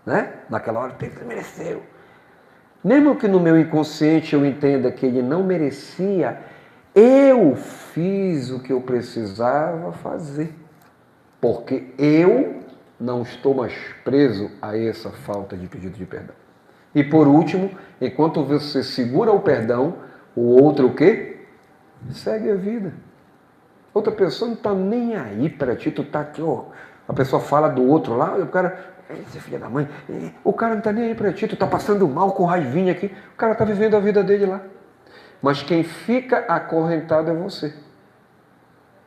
Né? Naquela hora, teve o que ele mereceu. Mesmo que no meu inconsciente eu entenda que ele não merecia, eu fiz o que eu precisava fazer. Porque eu não estou mais preso a essa falta de pedido de perdão. E por último, enquanto você segura o perdão, o outro o quê? Segue a vida. Outra pessoa não está nem aí para ti, tu está aqui, ó. A pessoa fala do outro lá, o cara, esse filho da mãe, o cara não está nem aí para ti, tu está passando mal com raivinha aqui, o cara está vivendo a vida dele lá. Mas quem fica acorrentado é você.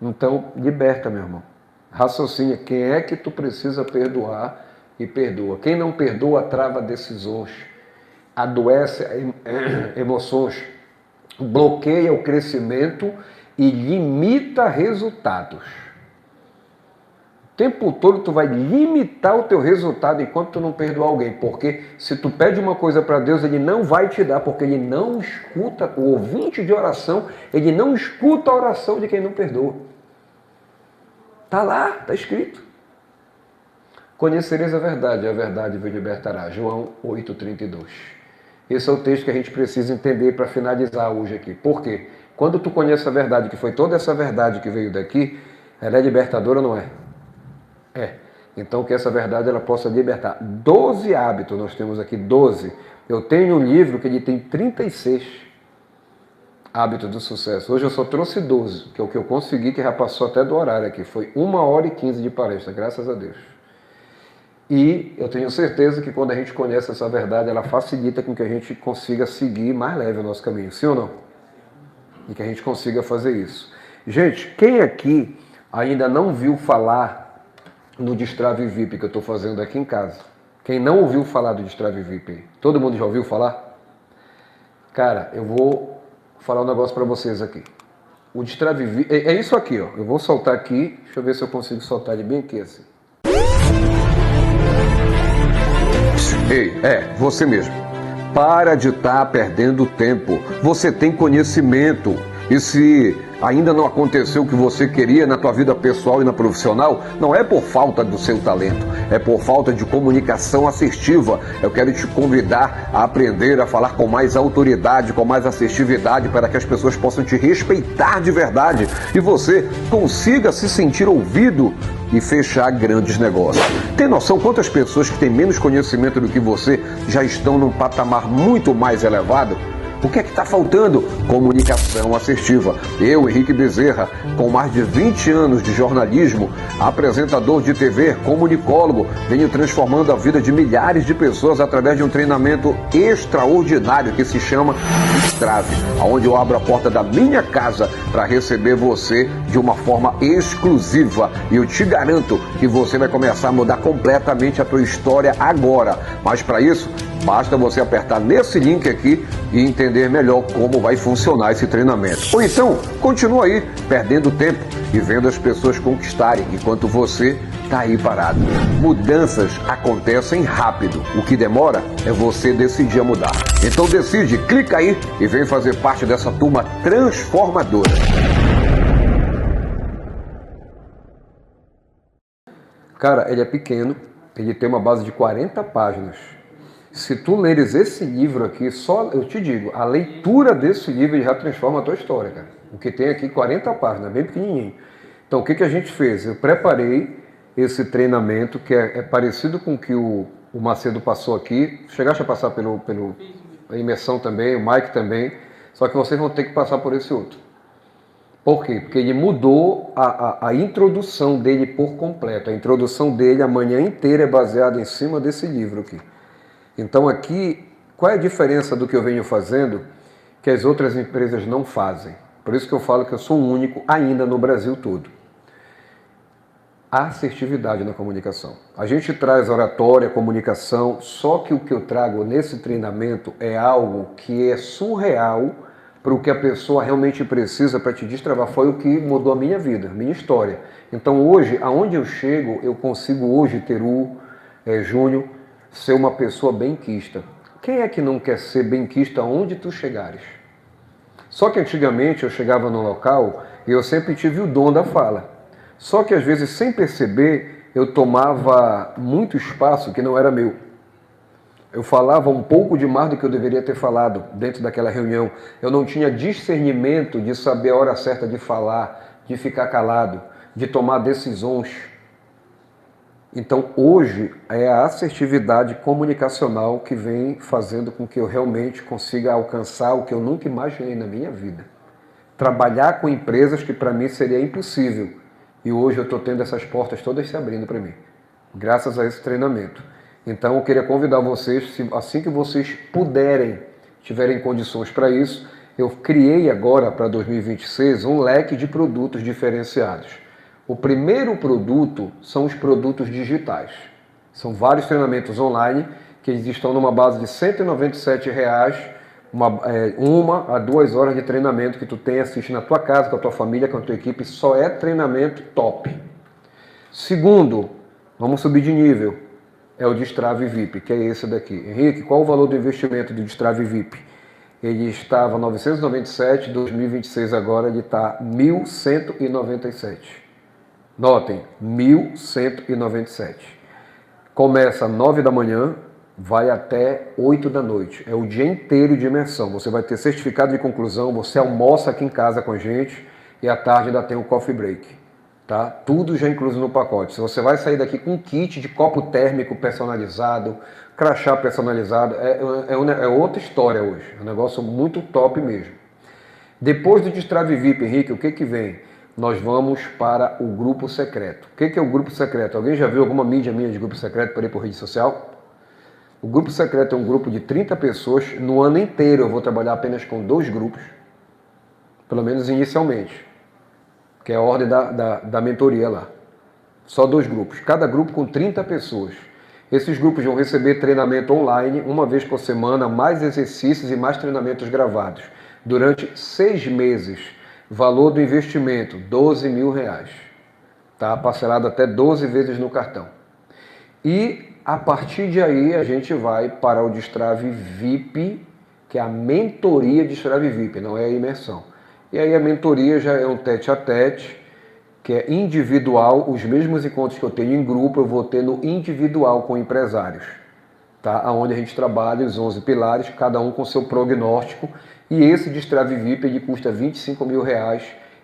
Então, liberta, meu irmão. Raciocínio, quem é que tu precisa perdoar e perdoa. Quem não perdoa trava decisões, adoece emoções, bloqueia o crescimento e limita resultados. O tempo todo tu vai limitar o teu resultado enquanto tu não perdoar alguém, porque se tu pede uma coisa para Deus, Ele não vai te dar, porque Ele não escuta, o ouvinte de oração, Ele não escuta a oração de quem não perdoa. Está lá, está escrito. Conhecereis a verdade vos libertará. João 8,32. Esse é o texto que a gente precisa entender para finalizar hoje aqui. Por quê? Quando tu conhece a verdade, que foi toda essa verdade que veio daqui, ela é libertadora ou não é? É. Então que essa verdade ela possa libertar. 12 hábitos, nós temos aqui 12. Eu tenho um livro que ele tem 36 hábitos do sucesso. Hoje eu só trouxe 12, que é o que eu consegui, que já passou até do horário aqui. Foi 1h15 de palestra, graças a Deus. E eu tenho certeza que quando a gente conhece essa verdade, ela facilita com que a gente consiga seguir mais leve o nosso caminho. Sim ou não? E que a gente consiga fazer isso. Gente, quem aqui ainda não viu falar no Destrave VIP que eu estou fazendo aqui em casa? Quem não ouviu falar do Destrave VIP? Todo mundo já ouviu falar? Cara, eu vou falar um negócio para vocês aqui. O Destrave VIP é isso aqui, ó. Eu vou soltar aqui. Deixa eu ver se eu consigo soltar ele bem aqui assim. Ei, você mesmo. Para de estar perdendo tempo. Você tem conhecimento. E se ainda não aconteceu o que você queria na tua vida pessoal e na profissional, não é por falta do seu talento, é por falta de comunicação assertiva. Eu quero te convidar a aprender a falar com mais autoridade, com mais assertividade, para que as pessoas possam te respeitar de verdade e você consiga se sentir ouvido e fechar grandes negócios. Tem noção quantas pessoas que têm menos conhecimento do que você já estão num patamar muito mais elevado? O que é que está faltando? Comunicação assertiva. Eu, Henrique Bezerra, com mais de 20 anos de jornalismo, apresentador de TV, comunicólogo, venho transformando a vida de milhares de pessoas através de um treinamento extraordinário que se chama Destrave, onde eu abro a porta da minha casa para receber você de uma forma exclusiva. E eu te garanto que você vai começar a mudar completamente a tua história agora. Mas para isso, basta você apertar nesse link aqui e entender melhor como vai funcionar esse treinamento. Ou então, continua aí, perdendo tempo e vendo as pessoas conquistarem, enquanto você está aí parado. Mudanças acontecem rápido. O que demora é você decidir a mudar. Então decide, clica aí e vem fazer parte dessa turma transformadora. Cara, ele é pequeno, ele tem uma base de 40 páginas. Se tu leres esse livro aqui, só eu te digo, a leitura desse livro já transforma a tua história, cara. O que tem aqui 40 páginas, bem pequenininho. Então o que a gente fez? Eu preparei esse treinamento que é parecido com o que o Macedo passou aqui. Chegaste a passar pelo a imersão também, o Mike também, só que vocês vão ter que passar por esse outro. Por quê? Porque ele mudou a introdução dele por completo. A introdução dele a manhã inteira é baseada em cima desse livro aqui. Então aqui, qual é a diferença do que eu venho fazendo que as outras empresas não fazem? Por isso que eu falo que eu sou o único ainda no Brasil todo. A assertividade na comunicação. A gente traz oratória, comunicação, só que o que eu trago nesse treinamento é algo que é surreal para o que a pessoa realmente precisa para te destravar. Foi o que mudou a minha vida, a minha história. Então hoje, aonde eu chego, eu consigo hoje ter Júnior, ser uma pessoa benquista. Quem é que não quer ser benquista onde tu chegares? Só que antigamente eu chegava no local e eu sempre tive o dom da fala. Só que às vezes, sem perceber, eu tomava muito espaço que não era meu. Eu falava um pouco demais do que eu deveria ter falado dentro daquela reunião. Eu não tinha discernimento de saber a hora certa de falar, de ficar calado, de tomar decisões. Então hoje é a assertividade comunicacional que vem fazendo com que eu realmente consiga alcançar o que eu nunca imaginei na minha vida. Trabalhar com empresas que para mim seria impossível. E hoje eu estou tendo essas portas todas se abrindo para mim, graças a esse treinamento. Então eu queria convidar vocês, assim que vocês puderem, tiverem condições para isso, eu criei agora para 2026 um leque de produtos diferenciados. O primeiro produto são os produtos digitais. São vários treinamentos online que eles estão numa base de R$ 197, 1 a 2 horas de treinamento que tu tem, assiste na tua casa, com a tua família, com a tua equipe, só é treinamento top. Segundo, vamos subir de nível, é o Destrave VIP, que é esse daqui. Henrique, qual o valor do investimento do Destrave VIP? Ele estava 997, 2026 agora ele está 1.197. Notem, 1.197. Começa às 9 da manhã, vai até 8 da noite. É o dia inteiro de imersão. Você vai ter certificado de conclusão, você almoça aqui em casa com a gente e à tarde ainda tem o coffee break. Tá? Tudo já incluso no pacote. Se você vai sair daqui com um kit de copo térmico personalizado, crachá personalizado, é outra história hoje. É um negócio muito top mesmo. Depois do Destrave VIP, Henrique, o que vem? Nós vamos para o grupo secreto. O que é o grupo secreto? Alguém já viu alguma mídia minha de grupo secreto para ir por rede social? O grupo secreto é um grupo de 30 pessoas. No ano inteiro eu vou trabalhar apenas com 2 grupos, pelo menos inicialmente, que é a ordem da mentoria lá. Só 2 grupos, cada grupo com 30 pessoas. Esses grupos vão receber treinamento online, uma vez por semana, mais exercícios e mais treinamentos gravados, durante 6 meses. Valor do investimento, R$12 mil. Tá? Parcelado até 12 vezes no cartão. E a partir de aí a gente vai para o Destrave VIP, que é a mentoria Destrave VIP, não é a imersão. E aí a mentoria já é um tete-a-tete, que é individual. Os mesmos encontros que eu tenho em grupo, eu vou ter no individual com empresários. Tá? Onde a gente trabalha os 11 pilares, cada um com seu prognóstico. E esse Destrave VIP ele custa R$25 mil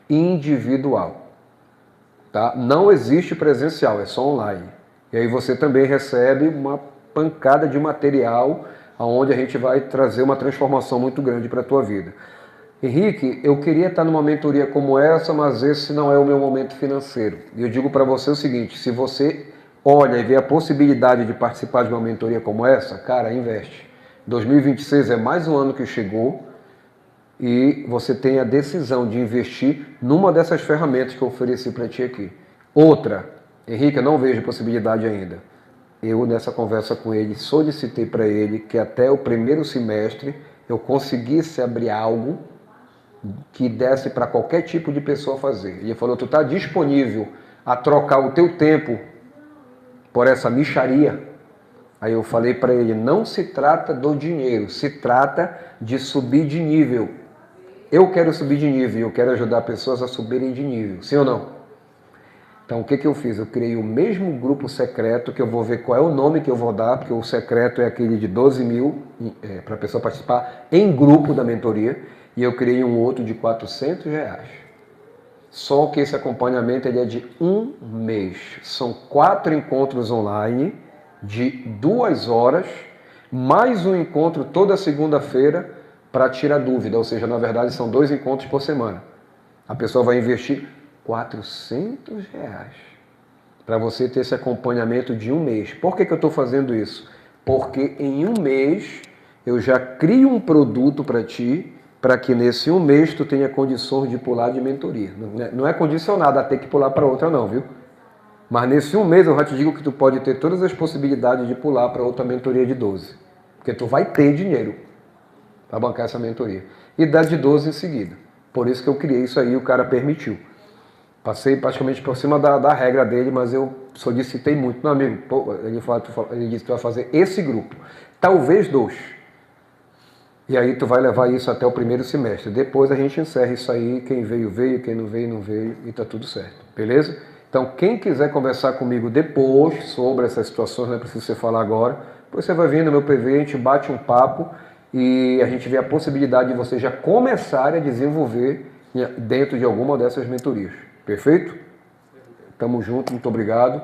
individual. Tá? Não existe presencial, é só online. E aí você também recebe uma pancada de material onde a gente vai trazer uma transformação muito grande para a tua vida. Henrique, eu queria estar numa mentoria como essa, mas esse não é o meu momento financeiro. E eu digo para você o seguinte, se você olha e vê a possibilidade de participar de uma mentoria como essa, cara, investe. 2026 é mais um ano que chegou e você tem a decisão de investir numa dessas ferramentas que eu ofereci para ti aqui. Outra, Henrique, eu não vejo possibilidade ainda. Eu, nessa conversa com ele, solicitei para ele que até o primeiro semestre eu conseguisse abrir algo que desse para qualquer tipo de pessoa fazer. Ele falou, tu está disponível a trocar o teu tempo por essa mixaria? Aí eu falei para ele, não se trata do dinheiro, se trata de subir de nível. Eu quero subir de nível, eu quero ajudar pessoas a subirem de nível, sim ou não? Então o que eu fiz? Eu criei o mesmo grupo secreto, que eu vou ver qual é o nome que eu vou dar, porque o secreto é aquele de 12 mil para a pessoa participar em grupo da mentoria, e eu criei um outro de R$400. Só que esse acompanhamento ele é de um mês. São 4 encontros online de 2 horas, mais um encontro toda segunda-feira para tirar dúvida, ou seja, na verdade são 2 encontros por semana. A pessoa vai investir R$400 para você ter esse acompanhamento de um mês. Por que eu estou fazendo isso? Porque em um mês eu já crio um produto para ti, para que nesse um mês tu tenha condições de pular de mentoria. Não é condicionado a ter que pular para outra não, viu? Mas nesse um mês eu já te digo que tu pode ter todas as possibilidades de pular para outra mentoria de 12. Porque tu vai ter dinheiro para bancar essa mentoria. E dá de 12 em seguida. Por isso que eu criei isso aí e o cara permitiu. Passei praticamente por cima da regra dele, mas eu solicitei muito. Meu amigo, pô, ele disse que tu vai fazer esse grupo. Talvez 2. E aí tu vai levar isso até o primeiro semestre. Depois a gente encerra isso aí. Quem veio, veio. Quem não veio, não veio. E tá tudo certo. Beleza? Então, quem quiser conversar comigo depois sobre essas situações, não é preciso você falar agora. Depois você vai vir no meu PV, a gente bate um papo e a gente vê a possibilidade de você já começar a desenvolver dentro de alguma dessas mentorias. Perfeito? Tamo junto, muito obrigado.